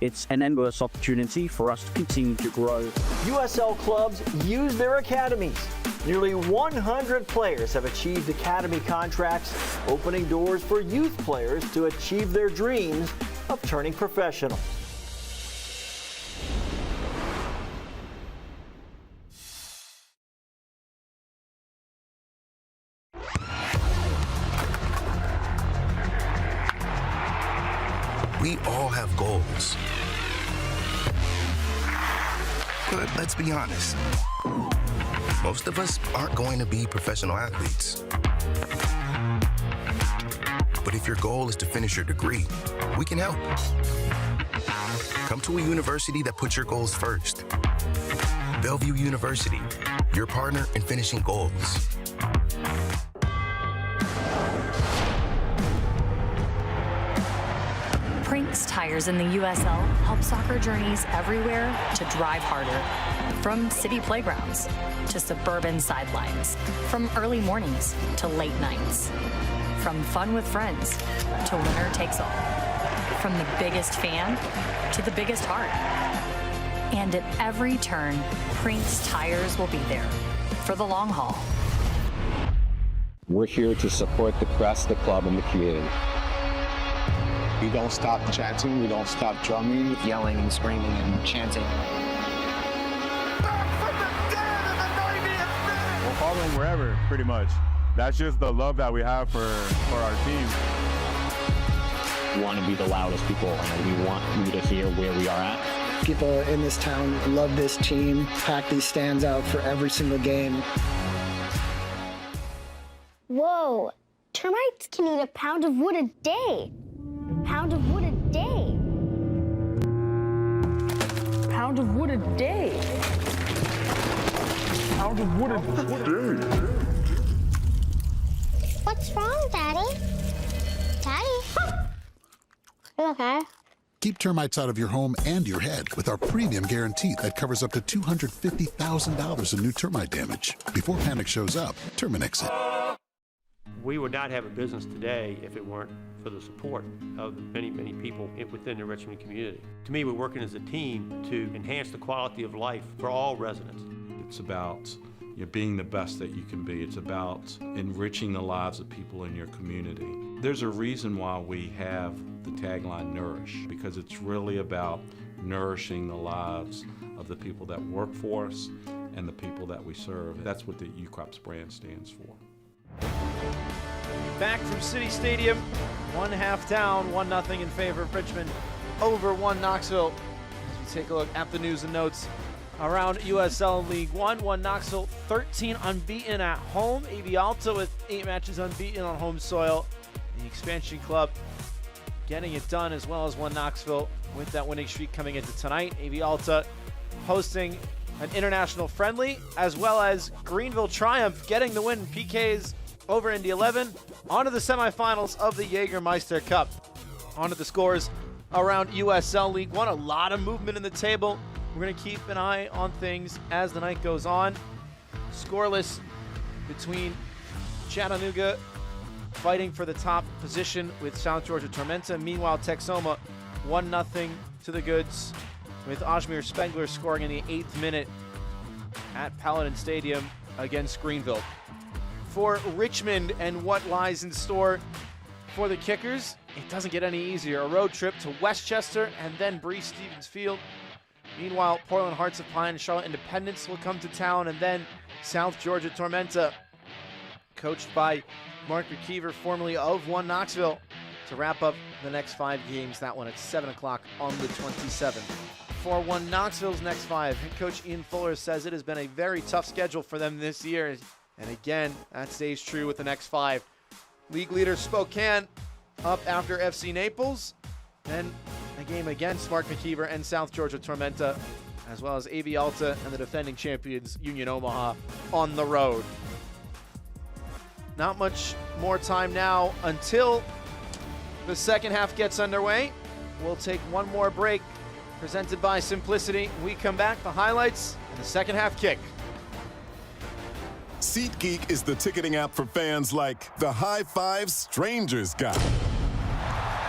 It's an endless opportunity for us to continue to grow. USL clubs use their academies. Nearly 100 players have achieved academy contracts, opening doors for youth players to achieve their dreams of turning professional. We all have goals. But let's be honest, most of us aren't going to be professional athletes. But if your goal is to finish your degree, we can help. Come to a university that puts your goals first. Bellevue University, your partner in finishing goals. Prinks Tires in the USL help soccer journeys everywhere to drive harder. From city playgrounds to suburban sidelines. From early mornings to late nights. From fun with friends to winner takes all. From the biggest fan to the biggest heart. And at every turn, Prinks Tires will be there for the long haul. We're here to support the best, the club, and the community. We don't stop chanting, we don't stop drumming, yelling and screaming and chanting. We'll follow them wherever, pretty much. That's just the love that we have for our team. We want to be the loudest people, and we want you to hear where we are at. People in this town love this team, pack these stands out for every single game. Whoa, termites can eat a pound of wood a day. Pound of wood a day. Pound of wood a day. Pound of wood a day. What's wrong, Daddy? Daddy? You okay? Keep termites out of your home and your head with our premium guarantee that covers up to $250,000 in new termite damage. Before panic shows up, Terminix it. We would not have a business today if it weren't for the support of the many, many people within the Richmond community. To me, we're working as a team to enhance the quality of life for all residents. It's about being the best that you can be. It's about enriching the lives of people in your community. There's a reason why we have the tagline Nourish, because it's really about nourishing the lives of the people that work for us and the people that we serve. That's what the UCrops brand stands for. Back from City Stadium, 1-1 down, 1-0 in favor of Richmond over 1 Knoxville. As we take a look at the news and notes around USL League One, 1 Knoxville 13 unbeaten at home. AV Alta with 8 matches unbeaten on home soil. The expansion club getting it done, as well as 1 Knoxville with that winning streak coming into tonight. AV Alta hosting an international friendly, as well as Greenville Triumph getting the win. PKs over Indy 11, onto the semifinals of the Jägermeister Cup. Onto the scores around USL League One. A lot of movement in the table. We're going to keep an eye on things as the night goes on. Scoreless between Chattanooga fighting for the top position with South Georgia Tormenta. Meanwhile, Texoma 1-0 to the goods, with Ajmir Spengler scoring in the 8th minute at Paladin Stadium against Greenville. For Richmond and what lies in store for the Kickers, it doesn't get any easier. A road trip to Westchester and then Breese Stevens Field. Meanwhile, Portland Hearts of Pine and Charlotte Independence will come to town, and then South Georgia Tormenta, coached by Mark McKeever, formerly of 1 Knoxville, to wrap up the next 5 games. That one at 7 o'clock on the 27th. For 1 Knoxville's next 5, head coach Ian Fuller says it has been a very tough schedule for them this year. And again, that stays true with the next 5. League leader Spokane up after FC Naples. Then a game against Mark McKeever and South Georgia Tormenta, as well as AV Alta and the defending champions Union Omaha on the road. Not much more time now until the second half gets underway. We'll take one more break presented by Simplicity. We come back, the highlights and the second half kick. SeatGeek is the ticketing app for fans like the high five strangers got.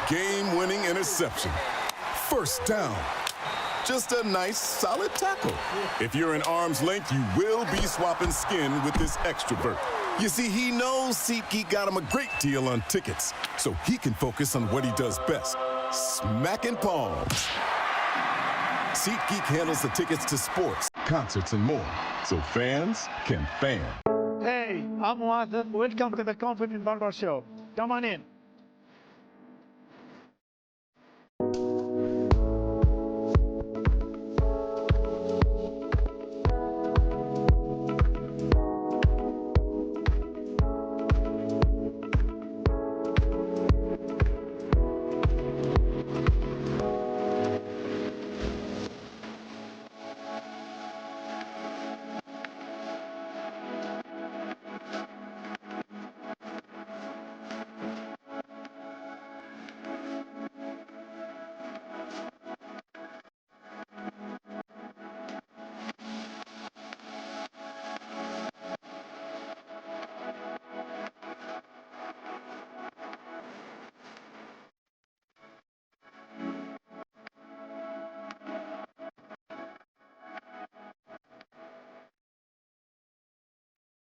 Game-winning interception. First down. Just a nice, solid tackle. If you're in arm's length, you will be swapping skin with this extrovert. You see, he knows SeatGeek got him a great deal on tickets, so he can focus on what he does best, smacking palms. SeatGeek handles the tickets to sports, concerts, and more, so fans can fan. Hey, I'm Watson. Welcome to the Confident Barber Show. Come on in.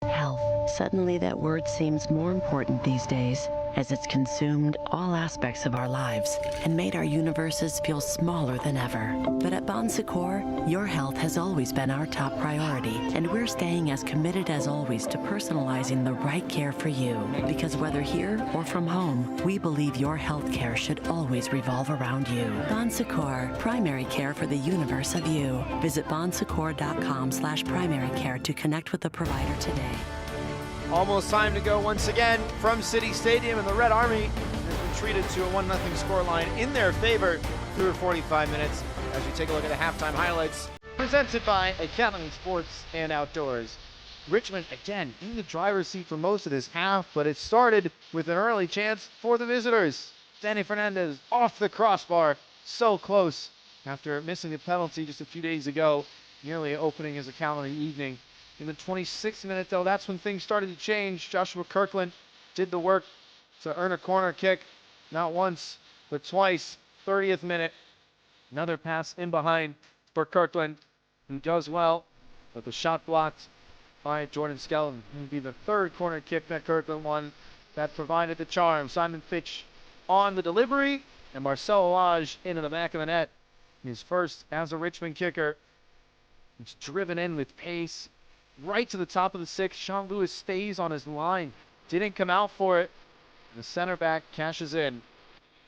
Health. Suddenly that word seems more important these days, as it's consumed all aspects of our lives and made our universes feel smaller than ever. But at Bon Secours, your health has always been our top priority, and we're staying as committed as always to personalizing the right care for you. Because whether here or from home, we believe your health care should always revolve around you. Bon Secours, primary care for the universe of you. Visit bonsecours.com/primary care to connect with the provider today. Almost time to go once again from City Stadium, and the Red Army has been treated to a 1-0 scoreline in their favor through 45 minutes as we take a look at the halftime highlights presented by Academy Sports and Outdoors. Richmond, again, in the driver's seat for most of this half, but it started with an early chance for the visitors. Danny Fernandez off the crossbar so close after missing the penalty just a few days ago, nearly opening his account on the evening. In the 26th minute, though, that's when things started to change. Joshua Kirkland did the work to earn a corner kick, not once, but twice. 30th minute, another pass in behind for Kirkland, who does well, but the shot blocked by Jordan Skelton. It would be the third corner kick that Kirkland won that provided the charm. Simon Fitch on the delivery, and Marcel Lage into the back of the net. His first as a Richmond kicker. He's driven in with pace right to the top of the six. Sean Lewis stays on his line. Didn't come out for it. The center back cashes in.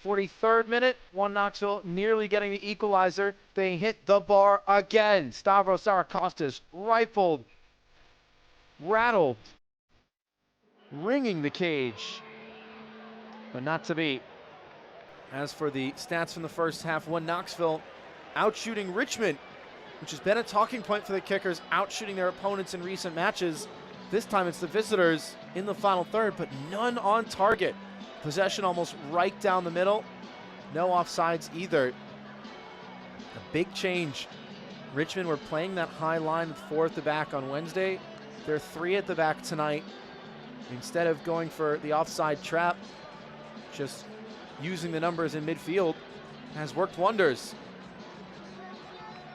43rd minute, One Knoxville nearly getting the equalizer. They hit the bar again. Stavros Sarakostas rifled, rattled, ringing the cage, but not to be. As for the stats from the first half, One Knoxville outshooting Richmond, which has been a talking point for the kickers, outshooting their opponents in recent matches. This time it's the visitors in the final third, but none on target. Possession almost right down the middle. No offsides either. A big change. Richmond were playing that high line with 4 at the back on Wednesday. They're 3 at the back tonight. Instead of going for the offside trap, just using the numbers in midfield has worked wonders.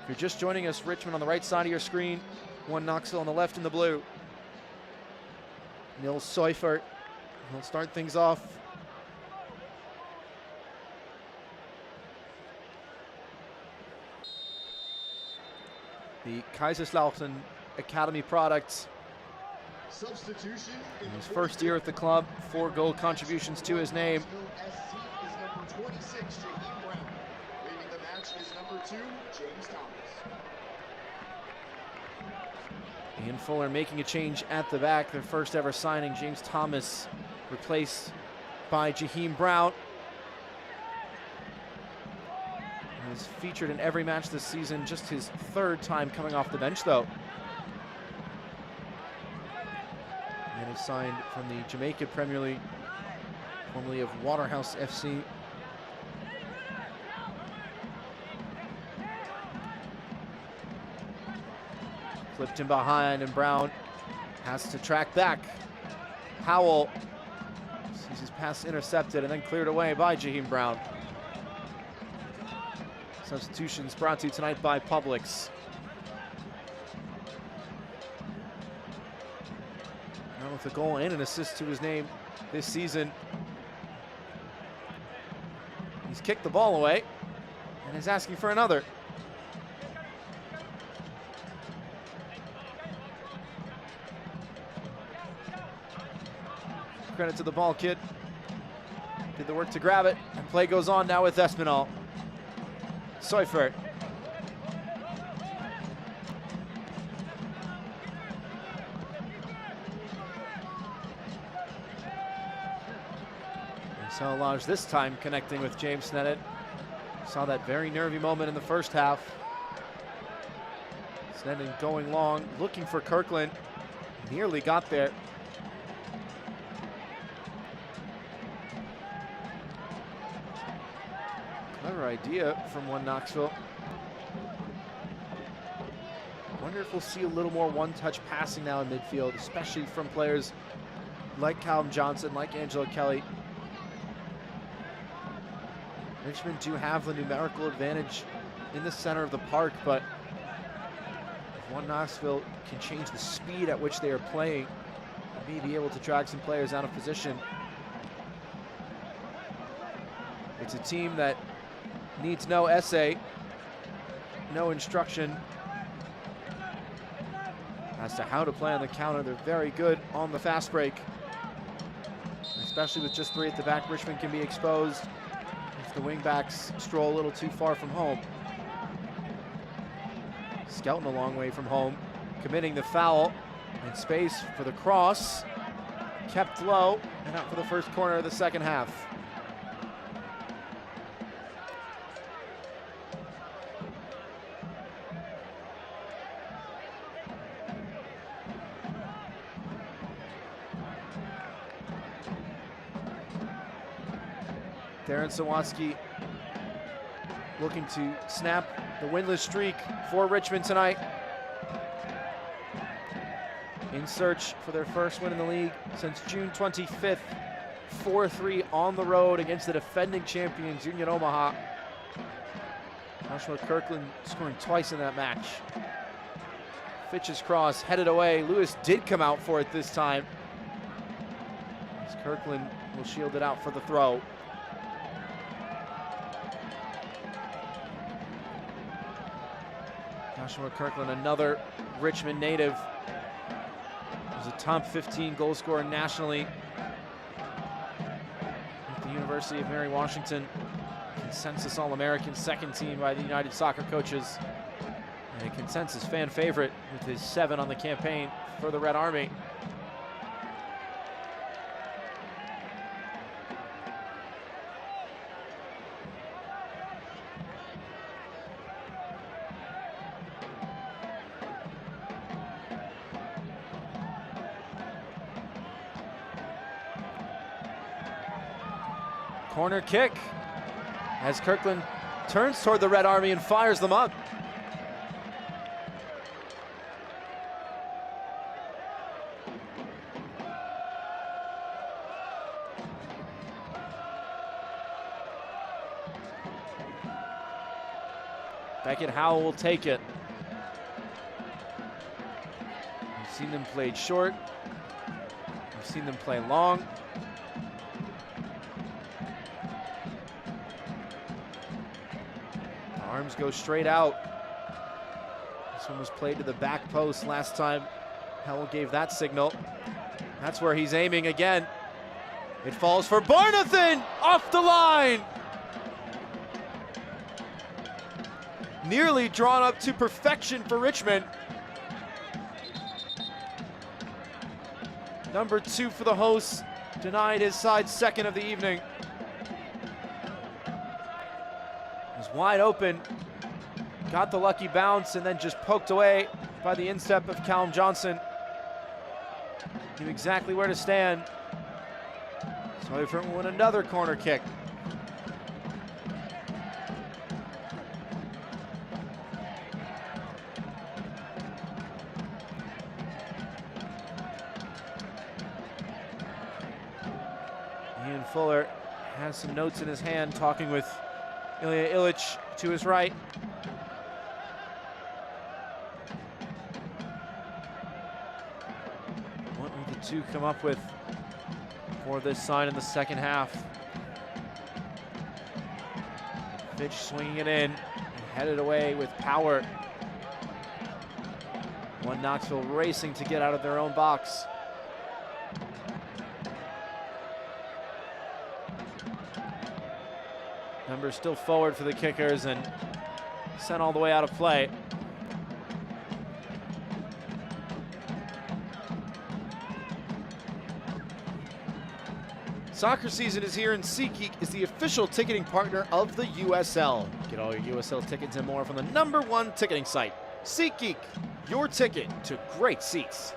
If you're just joining us, Richmond on the right side of your screen, One Knoxville on the left in the blue. Nils Seufert will start things off. The Kaiserslautern Academy product. Substitution in his first year at the club, 4 goal contributions to his name. SC is number 26, Jaheim Brown. Leading the match is number 2, James Thomas. Ian Fuller making a change at the back. Their first ever signing, James Thomas, replaced by Jaheim Brown. He was featured in every match this season, just his 3rd time coming off the bench though. And he signed from the Jamaica Premier League, formerly of Waterhouse FC. Flipped him behind, and Brown has to track back. Howell sees his pass intercepted and then cleared away by Jaheim Brown. Substitutions brought to you tonight by Publix. Now with a goal and an assist to his name this season. He's kicked the ball away and is asking for another. Credit to the ball kid. Did the work to grab it, and play goes on now with Espinal. Seufert. Marcel Lage this time connecting with James Sneddon. Saw that very nervy moment in the first half. Sneddon going long, looking for Kirkland. Nearly got there. Clever idea from One Knoxville. Wonder if we'll see a little more one-touch passing now in midfield, especially from players like Callum Johnson, like Angelo Kelly. Richmond do have the numerical advantage in the center of the park, but if One Knoxville can change the speed at which they are playing, they may be able to drag some players out of position. It's a team that needs no essay, no instruction as to how to play on the counter. They're very good on the fast break, especially with just 3 at the back. Richmond can be exposed if the wingbacks stroll a little too far from home. Skelton a long way from home, committing the foul, and space for the cross. Kept low and out for the first corner of the second half. Darren Sawatsky looking to snap the winless streak for Richmond tonight. In search for their first win in the league since June 25th. 4-3 on the road against the defending champions, Union Omaha. Joshua Kirkland scoring twice in that match. Fitch's cross headed away. Lewis did come out for it this time, as Kirkland will shield it out for the throw. Joshua Kirkland, another Richmond native. He's a top 15 goal scorer nationally at the University of Mary Washington. Consensus All-American, second team by the United Soccer Coaches. And a consensus fan favorite with his 7 on the campaign for the Red Army. Corner kick as Kirkland turns toward the Red Army and fires them up. Beckett Howell will take it. We've seen them played short. We've seen them play long. The arms go straight out. This one was played to the back post last time. Howell gave that signal. That's where he's aiming again. It falls for Barnathan off the line. Nearly drawn up to perfection for Richmond. Number 2 for the hosts, denied his side second of the evening. Was wide open, got the lucky bounce, and then just poked away by the instep of Callum Johnson. Knew exactly where to stand. So he will win another corner kick. Ian Fuller has some notes in his hand, talking with Ilya Illich to his right. What will the two come up with for this sign in the second half? Fitch swinging it in and headed away with power. One Knoxville racing to get out of their own box. Number still forward for the kickers and sent all the way out of play. Soccer season is here, and SeatGeek is the official ticketing partner of the USL. Get all your USL tickets and more from the #1 ticketing site, SeatGeek, your ticket to great seats.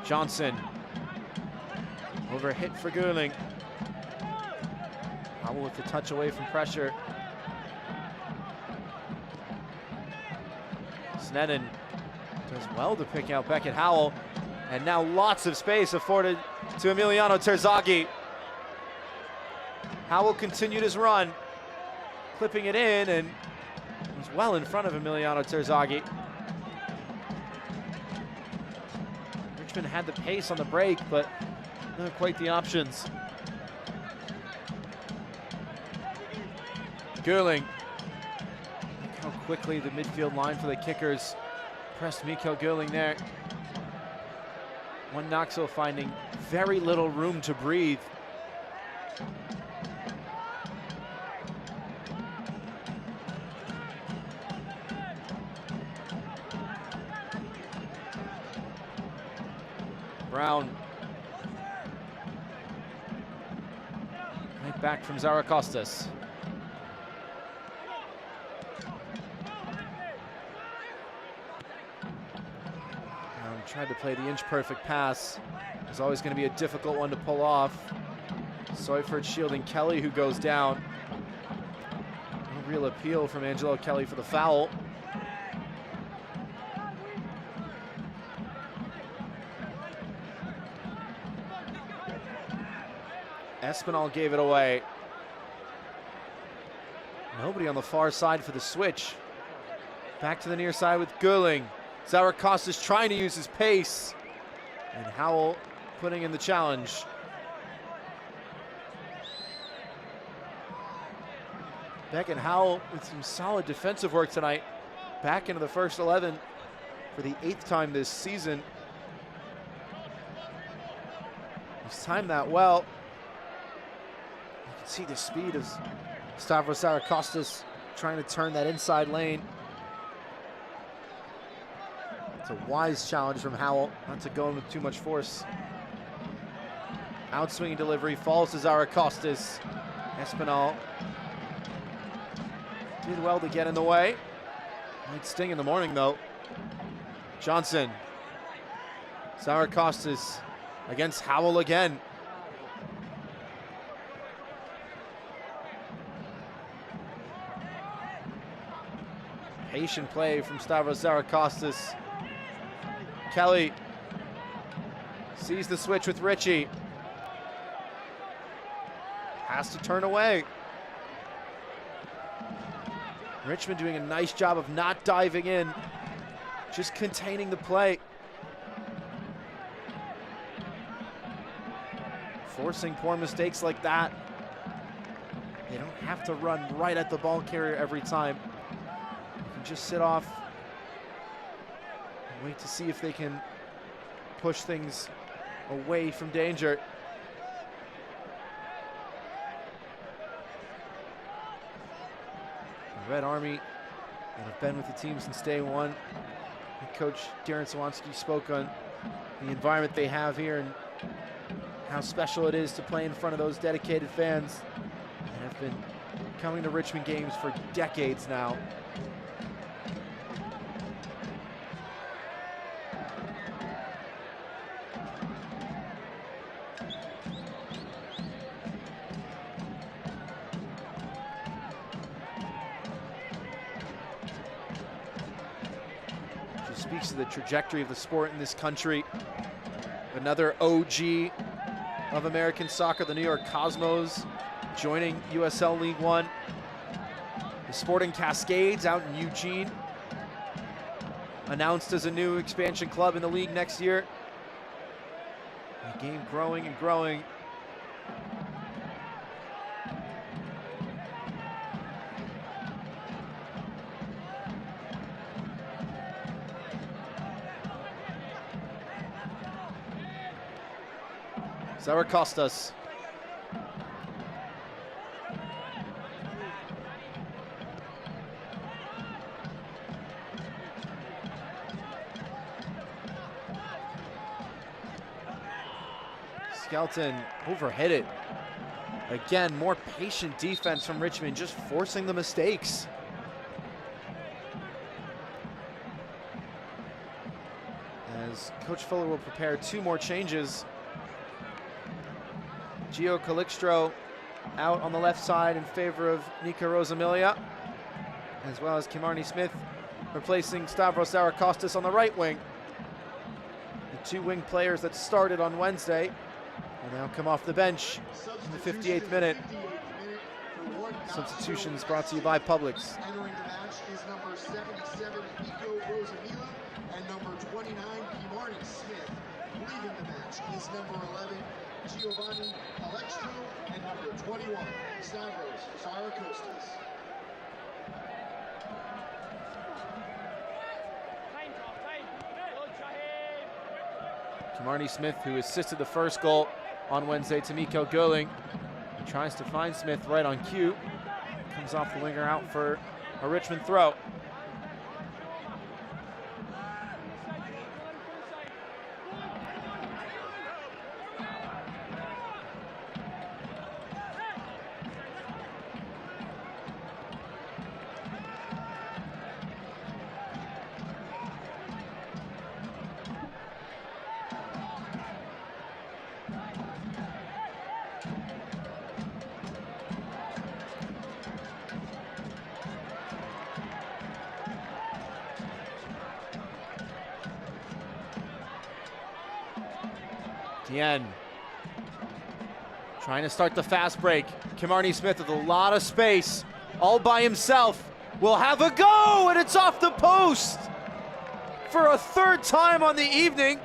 Johnson, over a hit for Guerling. Howell with the touch away from pressure. Sneddon does well to pick out Beckett Howell, and now lots of space afforded to Emiliano Terzaghi. Howell continued his run, clipping it in, and was well in front of Emiliano Terzaghi. Richmond had the pace on the break, but not quite the options. Guerling. Look how quickly the midfield line for the kickers pressed Miko Guerling there. One Knoxville finding very little room to breathe. Brown. Right back from Zarakostas. Brown tried to play the inch-perfect pass. It's always going to be a difficult one to pull off. Seufert shielding Kelly, who goes down. No real appeal from Angelo Kelly for the foul. Espinal gave it away. Nobody on the far side for the switch. Back to the near side with Gurling. Zarakostas trying to use his pace. And Howell putting in the challenge. Beck and Howell with some solid defensive work tonight. Back into the first 11 for the 8th time this season. He's timed that well. You can see the speed of Stavros Zarakostas trying to turn that inside lane. It's a wise challenge from Howell, not to go in with too much force. Outswinging delivery falls to Zarakostas. Espinal did well to get in the way. Might sting in the morning though. Johnson. Zarakostas against Howell again. Patient play from Stavros Zarakostas. Kelly sees the switch with Richie. Has to turn away. Richmond doing a nice job of not diving in, just containing the play. Forcing poor mistakes like that. They don't have to run right at the ball carrier every time. You can just sit off and wait to see if they can push things away from danger. The Red Army that have been with the team since day one. And Coach Darren Sawansky spoke on the environment they have here and how special it is to play in front of those dedicated fans that have been coming to Richmond games for decades now. Just speaks to the trajectory of the sport in this country. Another OG of American soccer, the New York Cosmos, joining USL League One. The Sporting Cascades out in Eugene, announced as a new expansion club in the league next year. The game growing and growing. Zarakostas. Skelton overhit it. Again, more patient defense from Richmond, just forcing the mistakes. As Coach Fuller will prepare 2 more changes. Gio Calixtro out on the left side in favor of Nika Rosamilia, as well as Kimarni Smith replacing Stavros Zarakostas on the right wing. The 2 wing players that started on Wednesday will now come off the bench in the 58th minute. Substitutions brought to you by Publix. Entering the match is number 77, Nico Rosamila, and number 29, Kimarni Smith. Leaving the match is number 11, Giovanni Alextro, and number 21, Stavros Zarakostas. Kimarni Smith, who assisted the first goal on Wednesday to Miko Gurling. He tries to find Smith right on cue. Comes off the winger out for a Richmond throw. Dien trying to start the fast break. Kimarni Smith with a lot of space, all by himself. Will have a go, and it's off the post. For a third time on the evening,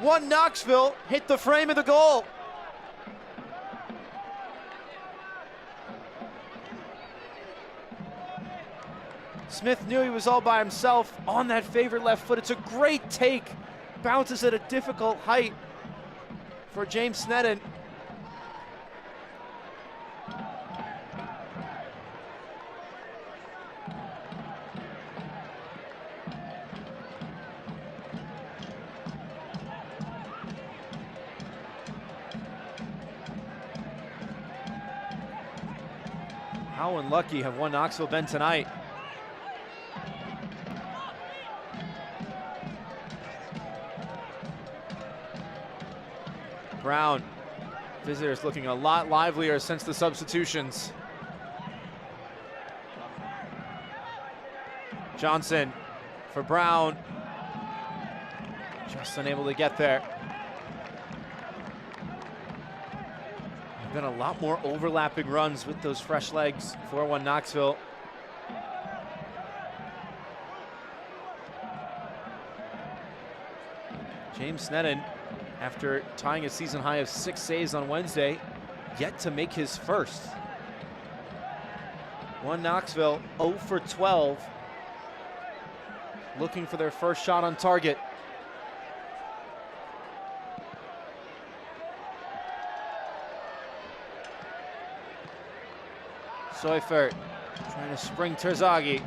one Knoxville hit the frame of the goal. Smith knew he was all by himself on that favorite left foot. It's a great take. Bounces at a difficult height for James Sneddon. How unlucky have one Knoxville been tonight? Brown, visitors looking a lot livelier since the substitutions. Johnson for Brown, just unable to get there. There've been a lot more overlapping runs with those fresh legs for one Knoxville. James Sneddon, after tying a season high of 6 saves on Wednesday, yet to make his first. One Knoxville 0 for 12, looking for their first shot on target. Seufert trying to spring Terzaghi.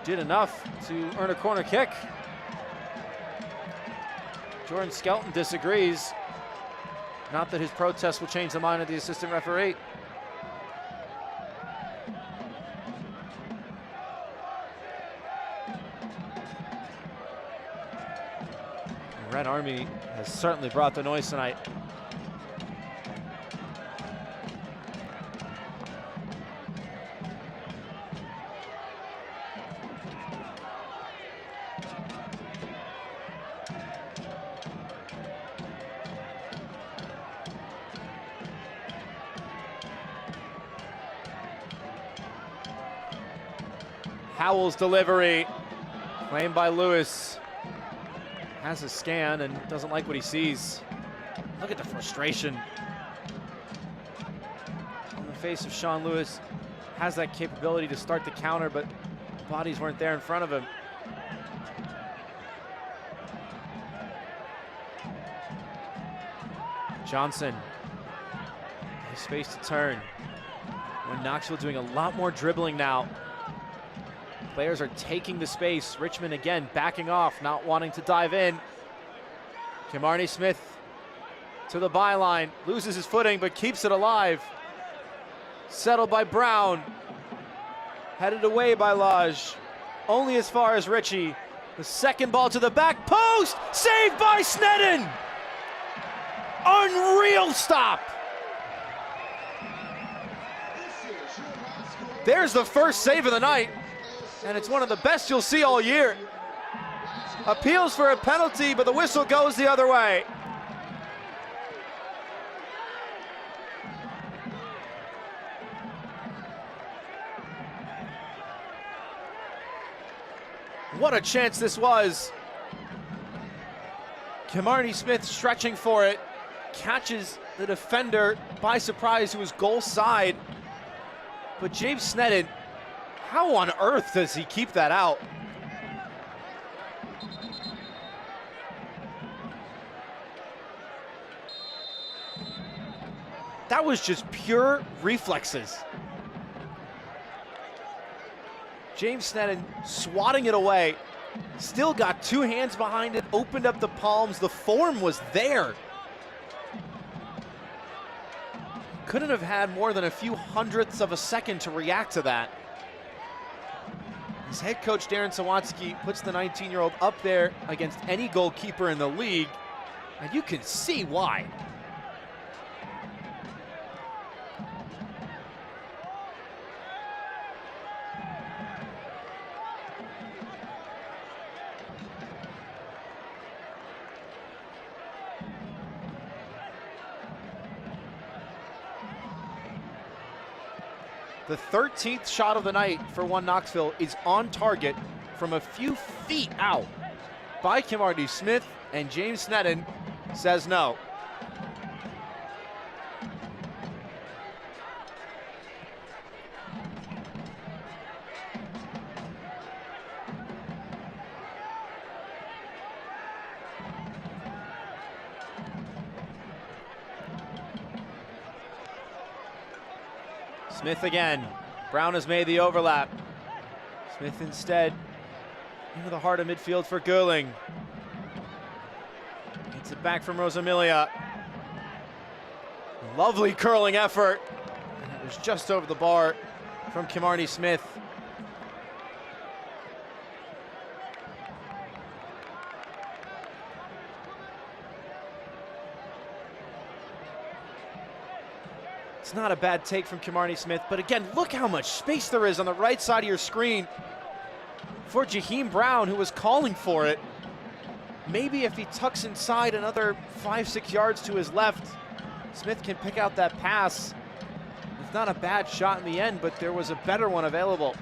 Did enough to earn a corner kick. Jordan Skelton disagrees. Not that his protest will change the mind of the assistant referee. The Red Army has certainly brought the noise tonight. Howell's delivery, claimed by Lewis. Has a scan and doesn't like what he sees. Look at the frustration on the face of Sean Lewis. Has that capability to start the counter, but bodies weren't there in front of him. Johnson, nice space to turn. When Knoxville doing a lot more dribbling now. Players are taking the space. Richmond again backing off, not wanting to dive in. Kimarni Smith to the byline, loses his footing but keeps it alive. Settled by Brown. Headed away by Lodge. Only as far as Ritchie. The second ball to the back post, saved by Sneddon. Unreal stop. There's the first save of the night. And it's one of the best you'll see all year. Appeals for a penalty, but the whistle goes the other way. What a chance this was. Kimarni Smith stretching for it, catches the defender by surprise to his goal side. But James Sneddon, how on earth does he keep that out? That was just pure reflexes. James Sneddon swatting it away, still got two hands behind it, opened up the palms, the form was there. Couldn't have had more than a few hundredths of a second to react to that. His head coach, Darren Sawatsky, puts the 19-year-old up there against any goalkeeper in the league, and you can see why. The 13th shot of the night for One Knoxville is on target from a few feet out by Kimarty Smith, and James Sneddon says no. Smith again. Brown has made the overlap. Smith instead into the heart of midfield for Gerling. Gets it back from Rosamilia. Lovely curling effort. It was just over the bar from Kimarty Smith. It's not a bad take from Kimarty Smith, but again, look how much space there is on the right side of your screen for Jaheim Brown, who was calling for it. Maybe if he tucks inside another 5-6 yards to his left, Smith can pick out that pass. It's not a bad shot in the end, but there was a better one available.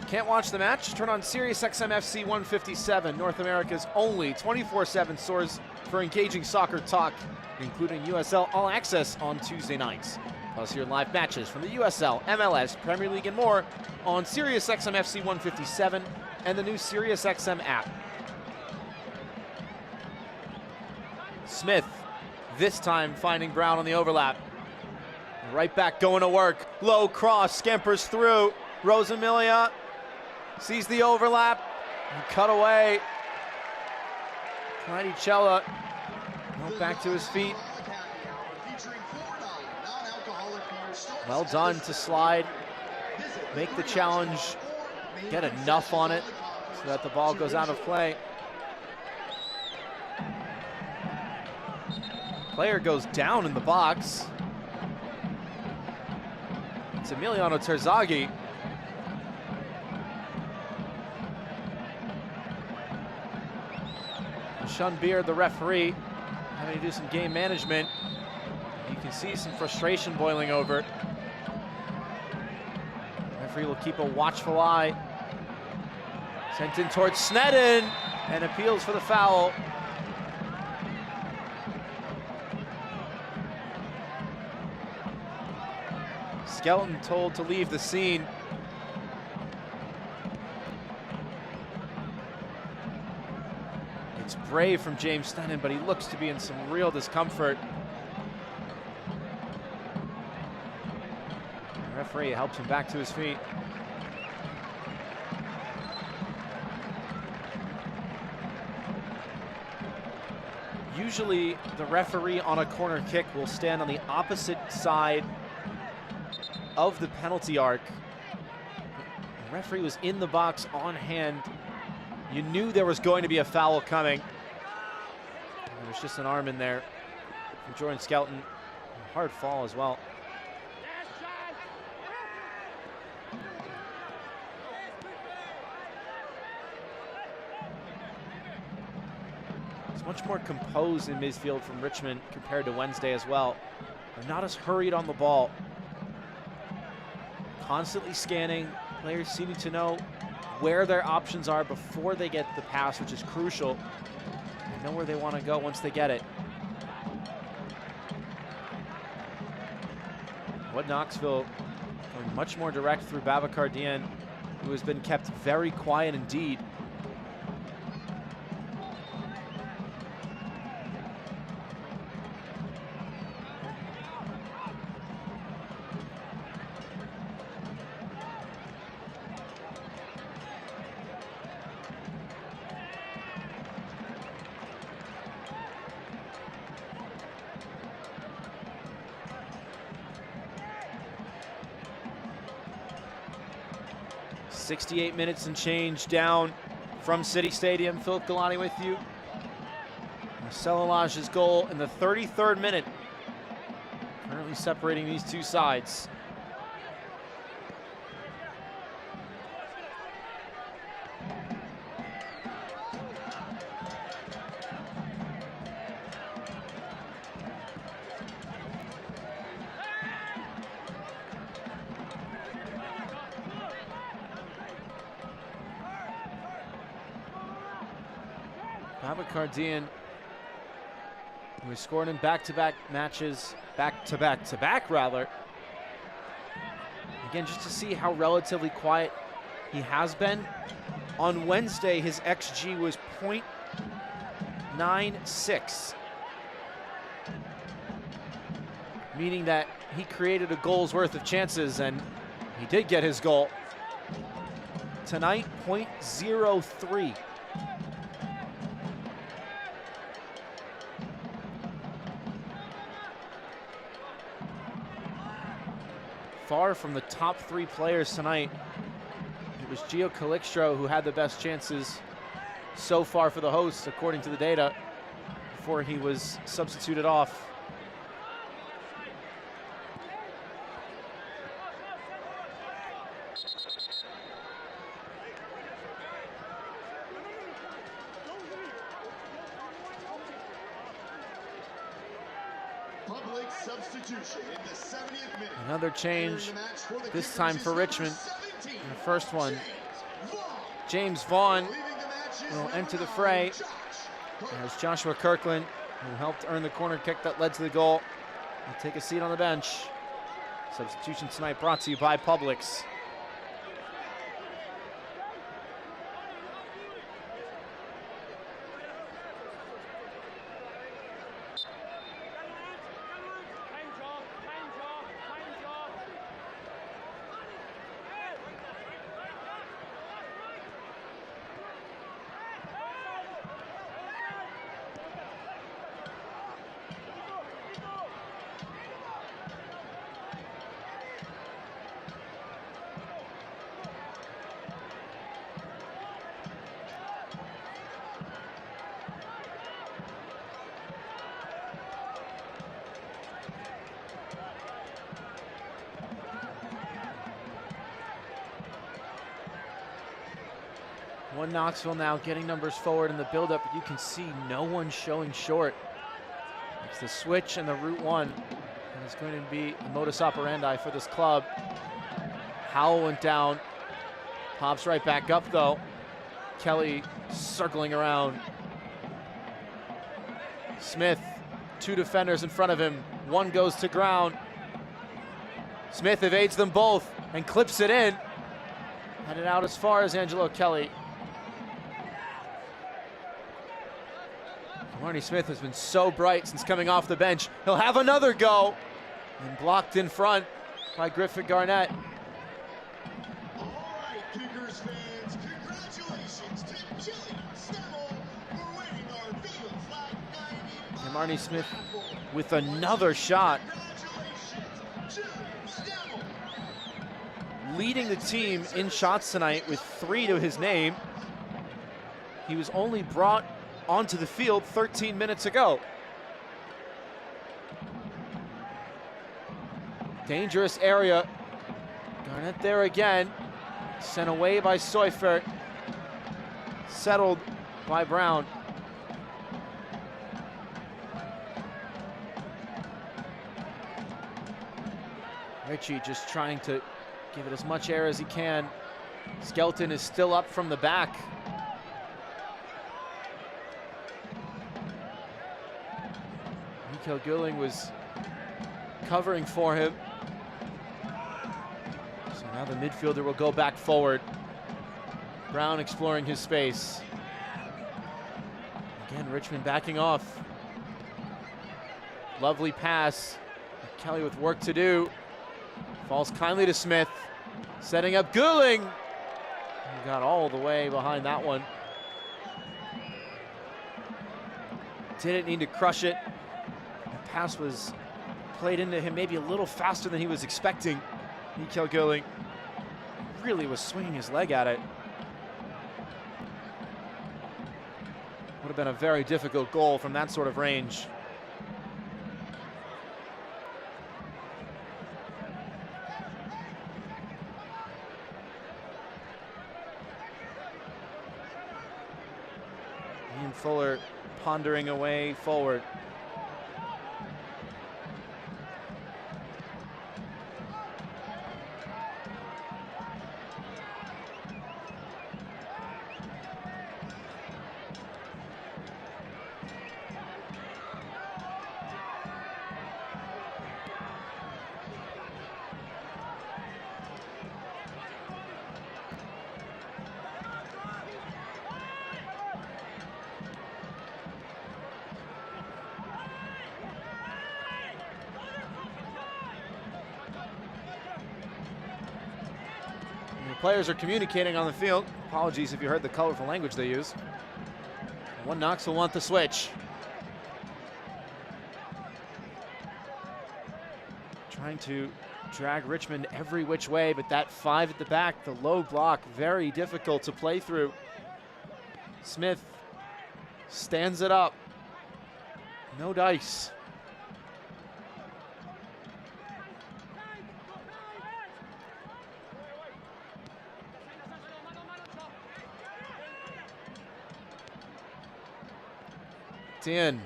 Can't watch the match? Turn on Sirius XM FC 157, North America's only 24/7 source for engaging soccer talk, including USL All Access on Tuesday nights. Plus hear live matches from the USL, MLS, Premier League, and more on Sirius XM FC 157 and the new Sirius XM app. Smith, this time finding Brown on the overlap. Right back going to work. Low cross, scampers through. Rosamilia sees the overlap and cut away. Mighty Cella back to his feet. Well done to slide, make the challenge, get enough on it so that the ball goes out of play. Player goes down in the box. It's Emiliano Terzaghi. Sean Beard, the referee, having to do some game management. You can see some frustration boiling over. Referee will keep a watchful eye. Sent in towards Sneddon and appeals for the foul. Skelton told to leave the scene. It's brave from James Sneddon, but he looks to be in some real discomfort. The referee helps him back to his feet. Usually the referee on a corner kick will stand on the opposite side of the penalty arc. The referee was in the box on hand. You knew there was going to be a foul coming. There was just an arm in there from Jordan Skelton. A hard fall as well. It's much more composed in midfield from Richmond compared to Wednesday as well. They're not as hurried on the ball. Constantly scanning, players seeming to know where their options are before they get the pass, which is crucial. They know where they want to go once they get it. What Knoxville going much more direct through Babacar Dieng, who has been kept very quiet indeed. .68 minutes and change down from City Stadium. Philip Galati with you. Marcelo Lage's goal in the 33rd minute. Currently separating these two sides. Abakardian, who has scored in back-to-back matches, back-to-back-to-back rather. Again, just to see how relatively quiet he has been. On Wednesday, his XG was .96, meaning that he created a goal's worth of chances, and he did get his goal. Tonight, .03. Far from the top 3 players tonight. It was Gio Calixtro who had the best chances so far for the hosts, according to the data, before he was substituted off. Public substitution in the 70th minute. Another change, this time for Richmond. In the first one, James Vaughn will enter the fray. There's Joshua Kirkland, who helped earn the corner kick that led to the goal. He'll take a seat on the bench. Substitution tonight brought to you by Publix. One Knoxville now getting numbers forward in the buildup, but you can see no one showing short. It's the switch and the route one. And it's going to be a modus operandi for this club. Howell went down. Pops right back up though. Kelly circling around. Smith, 2 defenders in front of him. One goes to ground. Smith evades them both and clips it in. Headed out as far as Angelo Kelly. Marnie Smith has been so bright since coming off the bench. He'll have another go. And blocked in front by Griffin Garnett. All right, Kickers fans, congratulations to Chili Stemmel for winning our Field Flag 90. And Marnie Smith with another shot. Leading the team in shots tonight with 3 to his name. He was only brought onto the field 13 minutes ago. Dangerous area. Garnett there again. Sent away by Seufert. Settled by Brown. Richie just trying to give it as much air as he can. Skelton is still up from the back. Mikael Gulling was covering for him. So now the midfielder will go back forward. Brown exploring his space. Again, Richmond backing off. Lovely pass. Kelly with work to do. Falls kindly to Smith. Setting up Gulling. He got all the way behind that one. Didn't need to crush it. The pass was played into him maybe a little faster than he was expecting. Mikael Gulling really was swinging his leg at it. Would have been a very difficult goal from that sort of range. Ian Fuller pondering away forward. players are communicating on the field. Apologies if you heard the colorful language they use. One Knoxville want the switch. Trying to drag Richmond every which way, but that 5 at the back, the low block, very difficult to play through. Smith stands it up. No dice. It's in.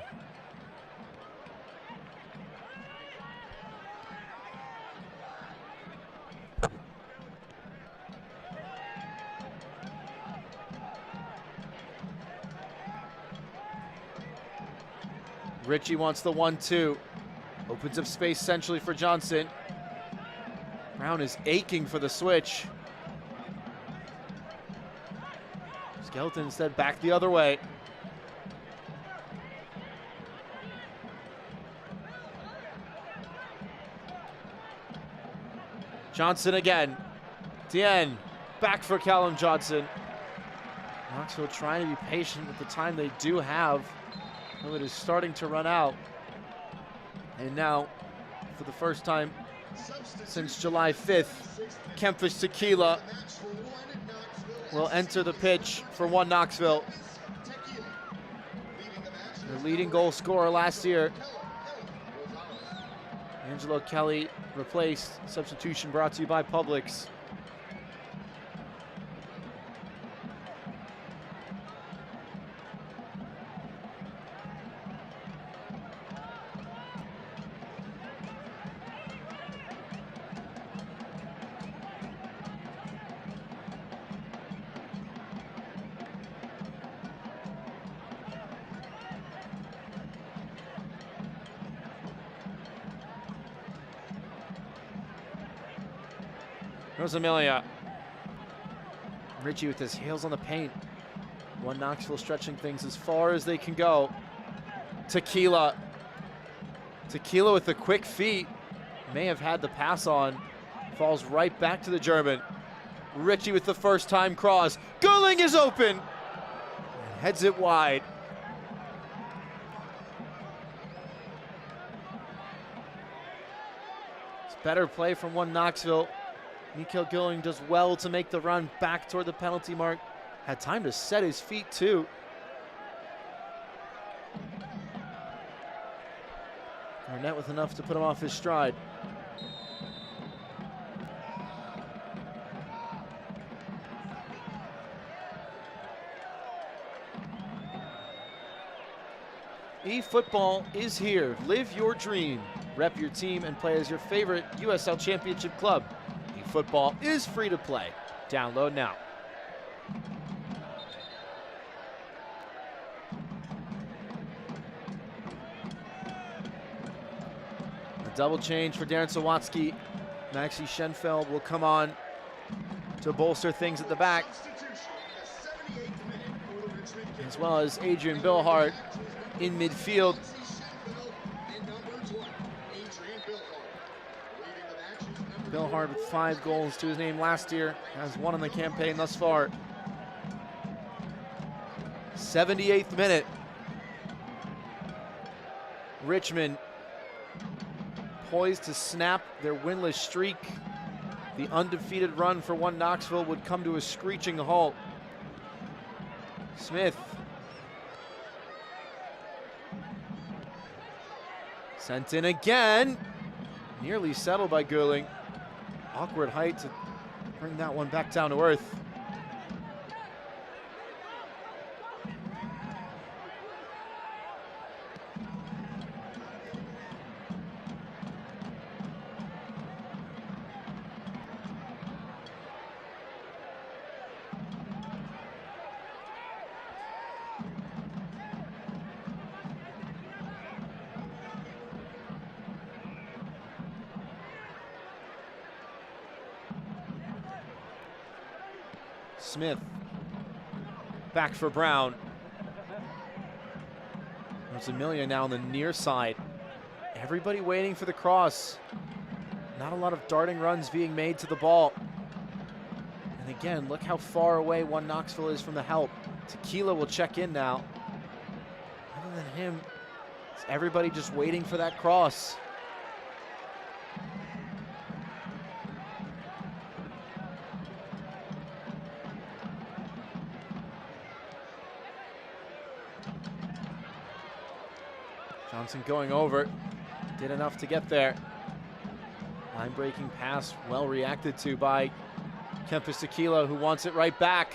Ritchie wants the 1-2. Opens up space centrally for Johnson. Brown is aching for the switch. Skeleton instead back the other way. Johnson again. Dien back for Callum Johnson. Knoxville trying to be patient with the time they do have. Though it is starting to run out. And now, for the first time since July 5th, Kempfish Tequila will enter the pitch for One Knoxville. The leading goal scorer last year. Angelo Kelly replaced. Substitution brought to you by Publix. Rosamilia. Ritchie with his heels on the paint. One Knoxville stretching things as far as they can go. Tequila. Tequila with the quick feet. May have had the pass on. Falls right back to the German. Ritchie with the first time cross. Gurling is open. And heads it wide. It's better play from One Knoxville. Mikael Gilling does well to make the run back toward the penalty mark. Had time to set his feet too. Garnett with enough to put him off his stride. eFootball is here. Live your dream. Rep your team and play as your favorite USL Championship club. eFootball is free to play. Download now. A double change for Darren Sawatsky. Maxi Schenfeld will come on to bolster things at the back, as well as Adrian Billhart in midfield. Billhart with 5 goals to his name last year, has 1 in the campaign thus far. 78th minute. Richmond poised to snap their winless streak. The undefeated run for One Knoxville would come to a screeching halt. Smith sent in again. Nearly settled by Gurling. Awkward height to bring that one back down to earth. Smith back for Brown. There's Amelia now on the near side. Everybody waiting for the cross. Not a lot of darting runs being made to the ball. And again, look how far away One Knoxville is from the help. Tequila will check in now. Other than him, it's everybody just waiting for that cross. Johnson going over, did enough to get there. Line-breaking pass, well reacted to by Kempis Tequila, who wants it right back.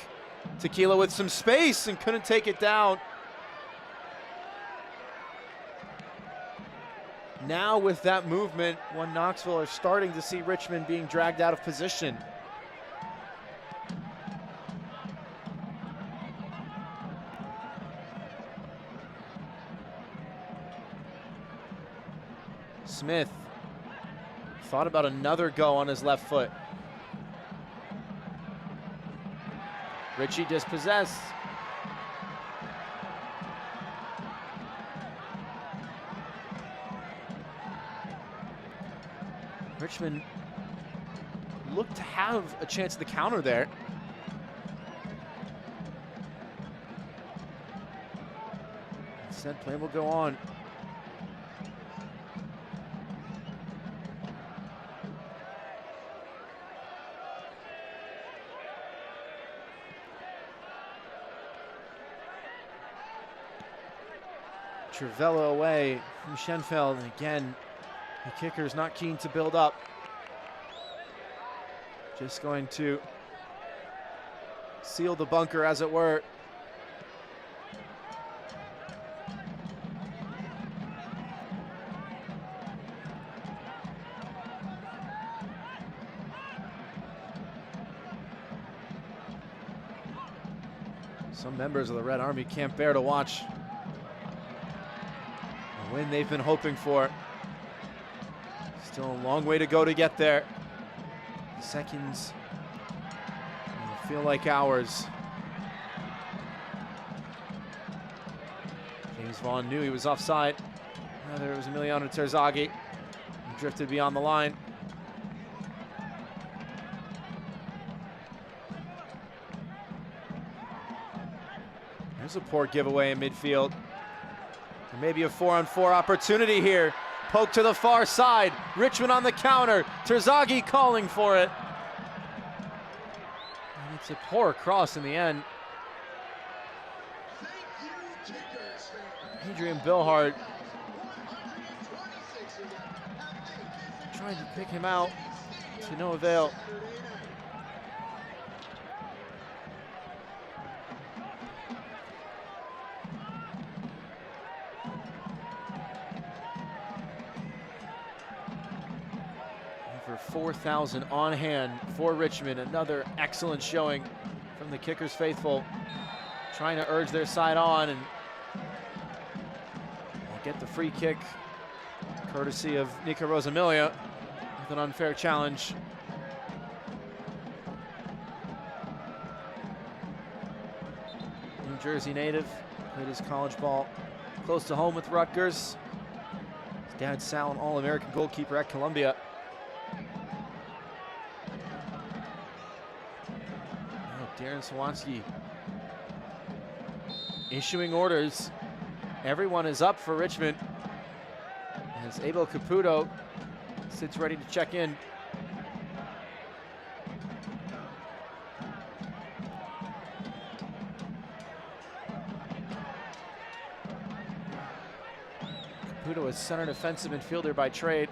Tequila with some space and couldn't take it down. Now with that movement, One Knoxville are starting to see Richmond being dragged out of position. Smith thought about another go on his left foot. Richie dispossessed. Richmond looked to have a chance at the counter there. Instead, play will go on. Trivella away from Schenfeld, and again, the kicker's not keen to build up. Just going to seal the bunker, as it were. Some members of the Red Army can't bear to watch a win they've been hoping for. Still a long way to go to get there. Seconds will feel like hours. James Vaughn knew he was offside. There was Emiliano Terzaghi. He drifted beyond the line. There's a poor giveaway in midfield. There may be a 4-on-4 opportunity here. Poke to the far side. Richmond on the counter. Terzaghi calling for it. And it's a poor cross in the end. Adrian Bilhart trying to pick him out to no avail. Over 4,000 on hand for Richmond. Another excellent showing from the Kickers faithful, trying to urge their side on, and get the free kick courtesy of Nika Rosamilia with an unfair challenge. New Jersey native, played his college ball close to home with Rutgers. His dad, Sal, an All-American goalkeeper at Columbia. Oh, Darren Swansky issuing orders. Everyone is up for Richmond as Abel Caputo sits ready to check in. Caputo is center defensive midfielder by trade.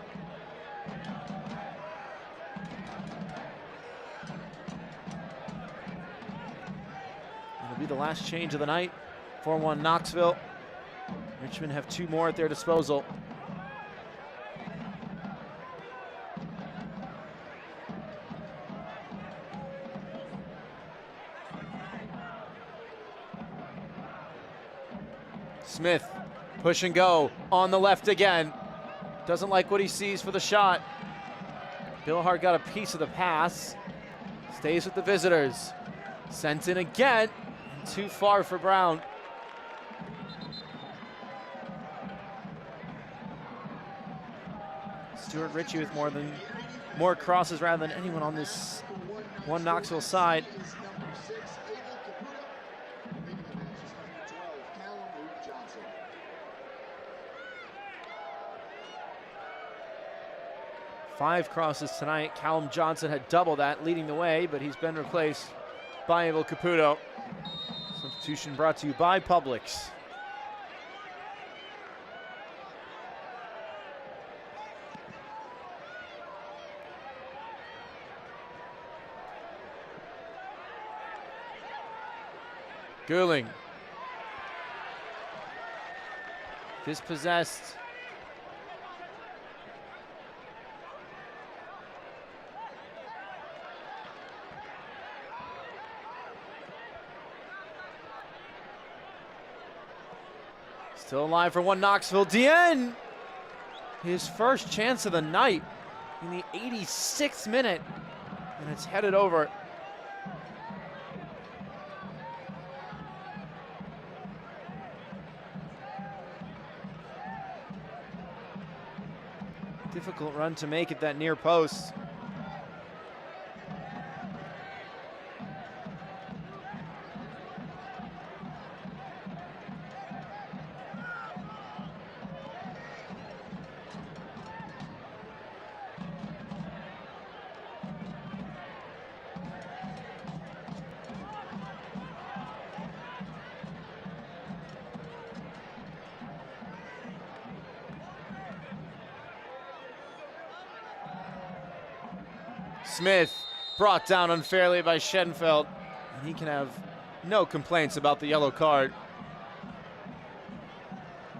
It'll be the last change of the night for One Knoxville. Richmond have two more at their disposal. Smith, push and go on the left again. Doesn't like what he sees for the shot. Bilhart got a piece of the pass. Stays with the visitors. Sent in again. Too far for Brown. Stuart Ritchie with more crosses rather than anyone on this one Knoxville side. Five crosses tonight. Callum Johnson had double that, leading the way, but he's been replaced by Abel Caputo. Substitution brought to you by Publix. Gerling. Dispossessed. Still alive for one Knoxville. Dien! His first chance of the night in the 86th minute. And it's headed over. Difficult run to make at that near post. Smith brought down unfairly by Schenfeld, and he can have no complaints about the yellow card.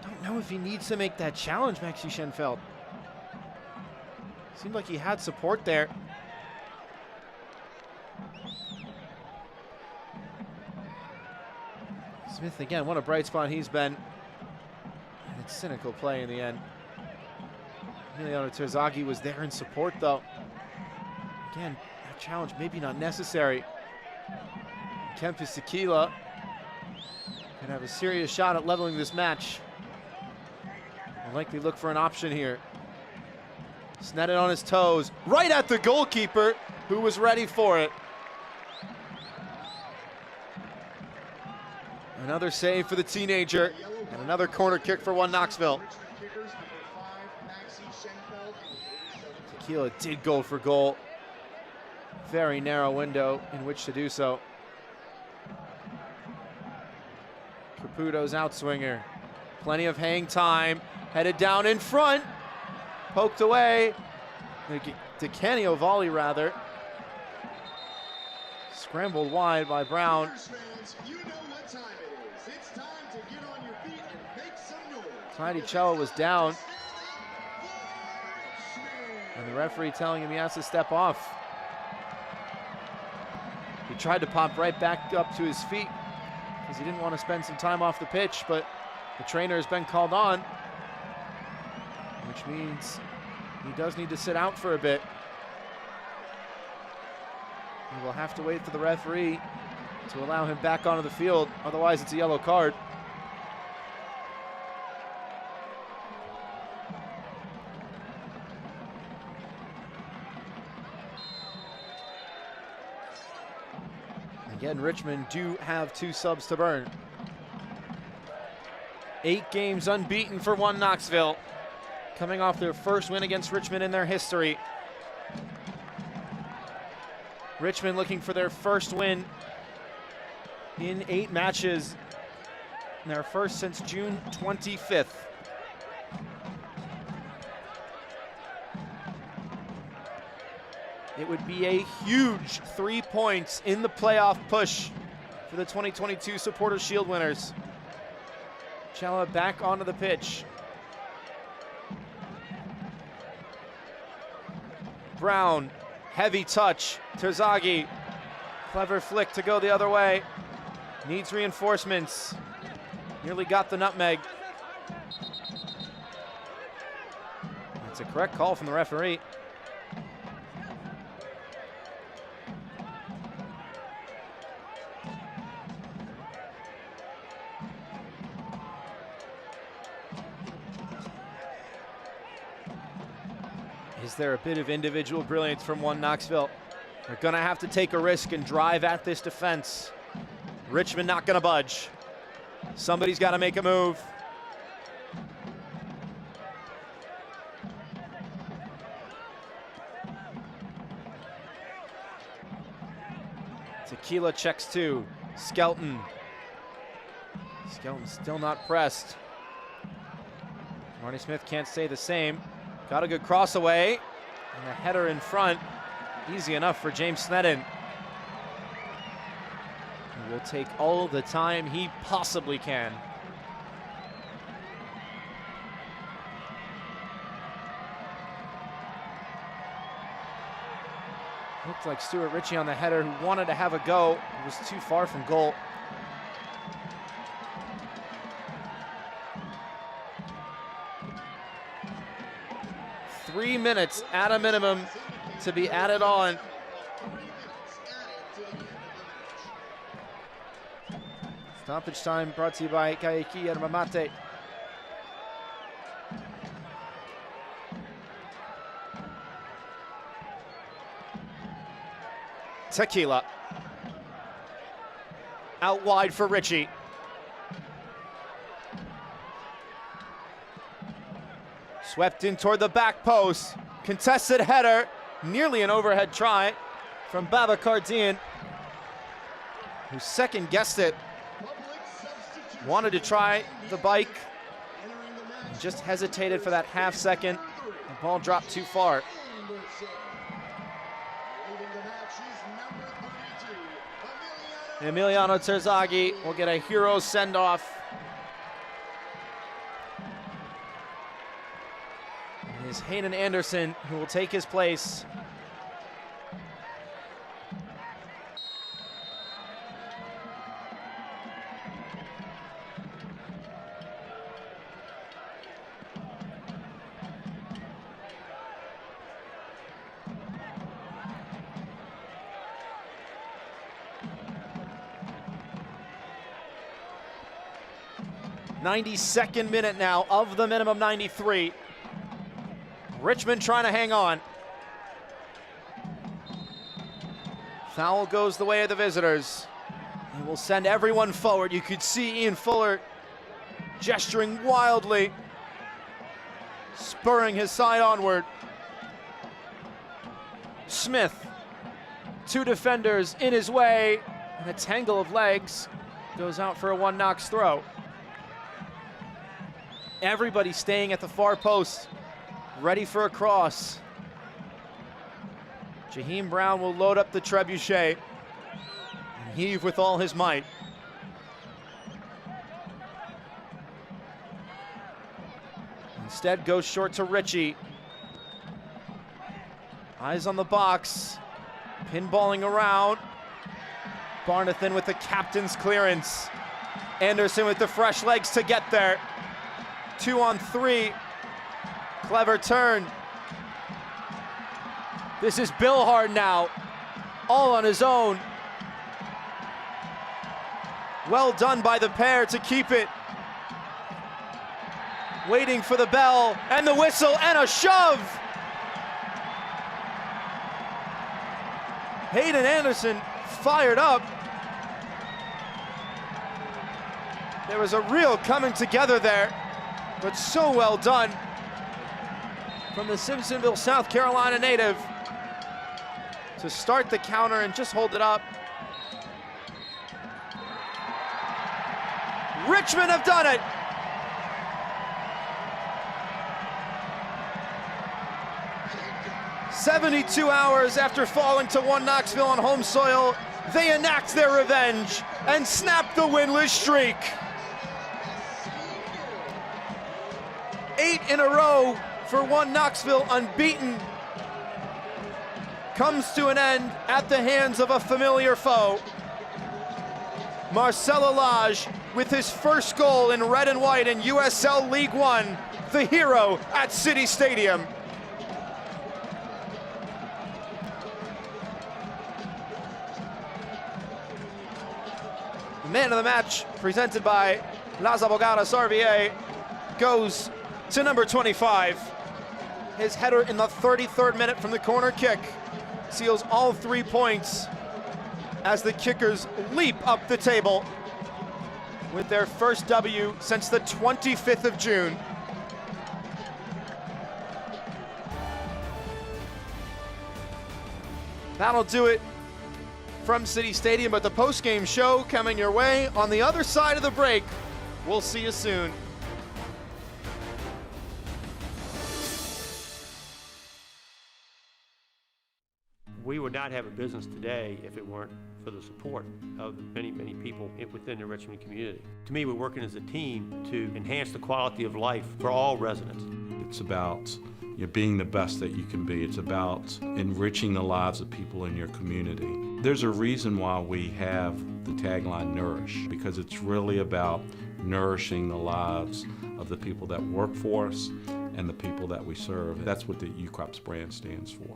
Don't know if he needs to make that challenge, Maxi Schenfeld. Seemed like he had support there. Smith again, what a bright spot he's been. And it's cynical play in the end. Emiliano Terzaghi was there in support though. Again, that challenge maybe not necessary. Kempis Tequila can have a serious shot at leveling this match. Will likely look for an option here. Snetted on his toes, right at the goalkeeper, who was ready for it. Another save for the teenager, and another corner kick for one Knoxville. Tequila did go for goal. Very narrow window in which to do so. Caputo's outswinger. Plenty of hang time. Headed down in front. Poked away. DeCanio volley rather. Scrambled wide by Brown. Clyde Chella was down. And the referee telling him he has to step off. He tried to pop right back up to his feet because he didn't want to spend some time off the pitch, but the trainer has been called on, which means he does need to sit out for a bit. He will have to wait for the referee to allow him back onto the field, otherwise it's a yellow card. Again, Richmond do have 2 subs to burn. 8 games unbeaten for one Knoxville, coming off their first win against Richmond in their history. Richmond looking for their first win in 8 matches, and their first since June 25th. It would be a huge 3 points in the playoff push for the 2022 Supporters Shield winners. Chella back onto the pitch. Brown, heavy touch. Terzaghi, clever flick to go the other way. Needs reinforcements. Nearly got the nutmeg. That's a correct call from the referee. Is there a bit of individual brilliance from one Knoxville? They're gonna have to take a risk and drive at this defense. Richmond not gonna budge. Somebody's gotta make a move. Tequila checks two. Skelton. Skelton still not pressed. Marty Smith can't say the same. Got a good cross away. And a header in front. Easy enough for James Sneddon. He will take all the time he possibly can. Looked like Stuart Ritchie on the header, who wanted to have a go. It was too far from goal. Three minutes at a minimum to be added on. Stoppage time brought to you by Kaiki Yermamate. Tequila. Out wide for Ritchie. Swept in toward the back post. Contested header. Nearly an overhead try from Babacar Dieng, who second guessed it. Wanted to try the bike. Just hesitated for that half second. The ball dropped too far. Emiliano Terzaghi will get a hero send-off. It is Hayden Anderson who will take his place. '92nd minute now of the minimum 93. Richmond trying to hang on. Foul goes the way of the visitors. It will send everyone forward. You could see Ian Fuller gesturing wildly, spurring his side onward. Smith, two defenders in his way, and a tangle of legs goes out for a one Knox throw. Everybody staying at the far post, ready for a cross. Jaheim Brown will load up the trebuchet and heave with all his might. Instead goes short to Ritchie. Eyes on the box, pinballing around. Barnathan with the captain's clearance. Anderson with the fresh legs to get there. 2 on 3. Clever turn. This is Billhard now, all on his own. Well done by the pair to keep it. Waiting for the bell and the whistle and a shove. Hayden Anderson fired up. There was a real coming together there, but so well done from the Simpsonville, South Carolina native to start the counter and just hold it up. Richmond have done it. "72 hours after falling to one Knoxville on home soil, they enact their revenge and snap the winless streak. 8 in a row for one Knoxville unbeaten comes to an end at the hands of a familiar foe. Marcelo Lage with his first goal in red and white in USL League One, the hero at City Stadium. The man of the match, presented by Las Abogadas RVA, goes to number 25. His header in the 33rd minute from the corner kick seals all 3 points as the Kickers leap up the table with their first W since the 25th of June. That'll do it from City Stadium, but the post-game show coming your way on the other side of the break. We'll see you soon. We would not have a business today if it weren't for the support of the many, many people within the Richmond community. To me, we're working as a team to enhance the quality of life for all residents. It's about being the best that you can be. It's about enriching the lives of people in your community. There's a reason why we have the tagline Nourish, because it's really about nourishing the lives of the people that work for us and the people that we serve. That's what the UCrops brand stands for.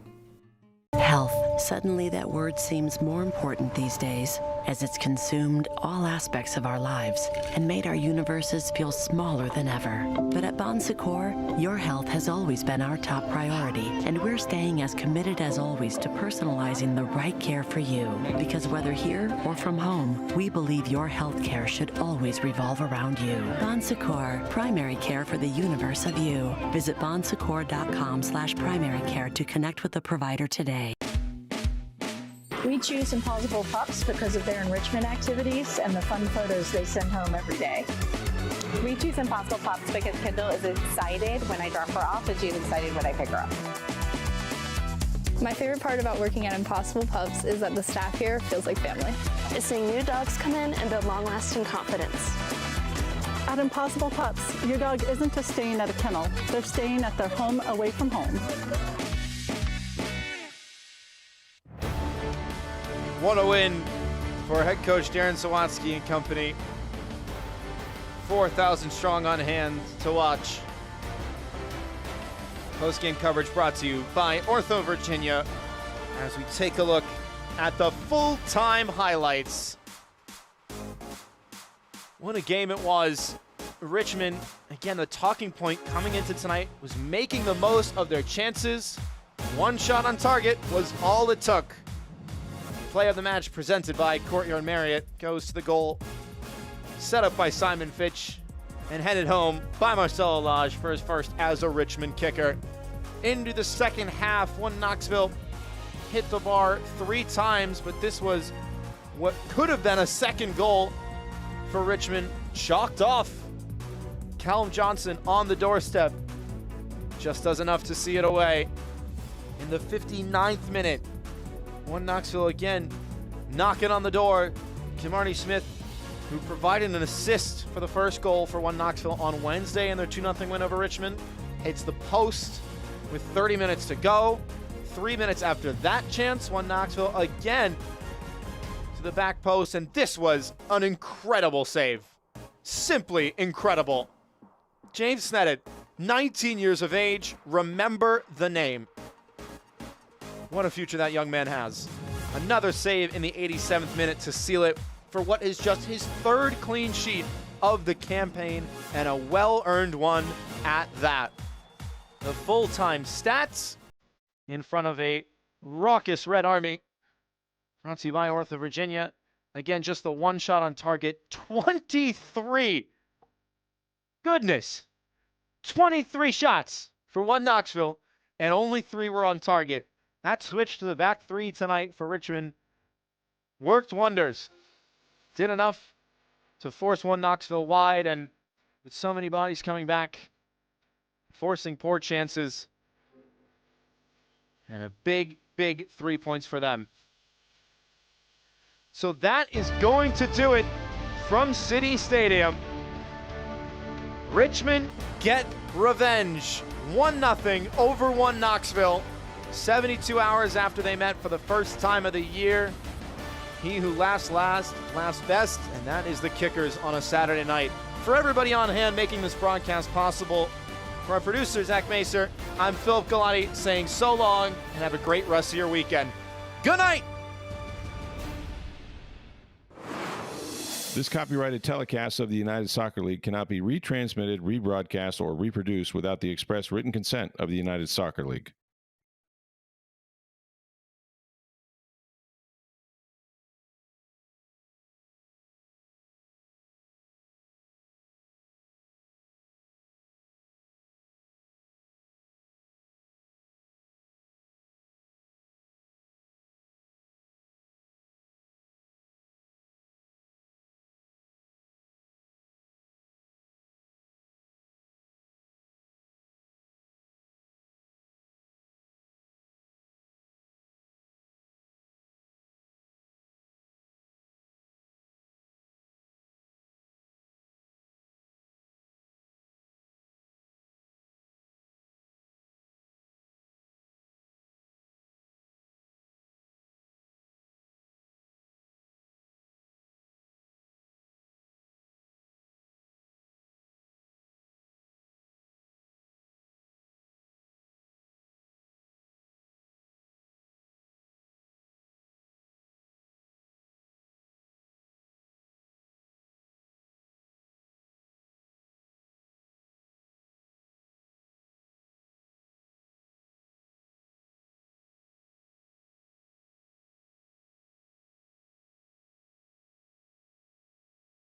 Health. Suddenly that word seems more important these days, as it's consumed all aspects of our lives and made our universes feel smaller than ever. But at Bon Secours, your health has always been our top priority, and we're staying as committed as always to personalizing the right care for you. Because whether here or from home, we believe your health care should always revolve around you. Bon Secours, primary care for the universe of you. Visit bonsecours.com/primary care to connect with the provider today. We choose Impossible Pups because of their enrichment activities and the fun photos they send home every day. We choose Impossible Pups because Kendall is excited when I drop her off and she's excited when I pick her up. My favorite part about working at Impossible Pups is that the staff here feels like family. It's seeing new dogs come in and build long-lasting confidence. At Impossible Pups, your dog isn't just staying at a kennel, they're staying at their home away from home. What a win for head coach Darren Sawatsky and company. 4,000 strong on hand to watch. Post-game coverage brought to you by Ortho Virginia as we take a look at the full-time highlights. What a game it was. Richmond, again, the talking point coming into tonight was making the most of their chances. One shot on target was all it took. Play of the match presented by Courtyard Marriott goes to the goal set up by Simon Fitch and headed home by Marcelo Lage for his first as a Richmond kicker. Into the second half, one Knoxville hit the bar 3 times, but this was what could have been a second goal for Richmond, chalked off. Callum Johnson on the doorstep just does enough to see it away. In the 59th minute, one Knoxville again knocking on the door. Kimarni Smith, who provided an assist for the first goal for one Knoxville on Wednesday in their 2-0 win over Richmond, hits the post with 30 minutes to go. 3 minutes after that chance, one Knoxville again to the back post, and this was an incredible save. Simply incredible. James Sneddon, 19 years of age, remember the name. What a future that young man has. Another save in the 87th minute to seal it for what is just his 3rd clean sheet of the campaign, and a well-earned one at that. The full-time stats in front of a raucous Red Army. Brought to you by Ortho Virginia. Again, just the one shot on target. 23. Goodness. 23 shots for one Knoxville, and only 3 were on target. That switch to the back 3 tonight for Richmond worked wonders. Did enough to force one Knoxville wide, and with so many bodies coming back, forcing poor chances. And a big, big 3 points for them. So that is going to do it from City Stadium. Richmond get revenge. 1-0 over one Knoxville. 72 hours after they met for the first time of the year. He who laughs last, laughs best, and that is the Kickers on a Saturday night. For everybody on hand making this broadcast possible, for our producer, Zach Macer, I'm Philip Galati saying so long and have a great rest of your weekend. Good night! This copyrighted telecast of the United Soccer League cannot be retransmitted, rebroadcast, or reproduced without the express written consent of the United Soccer League.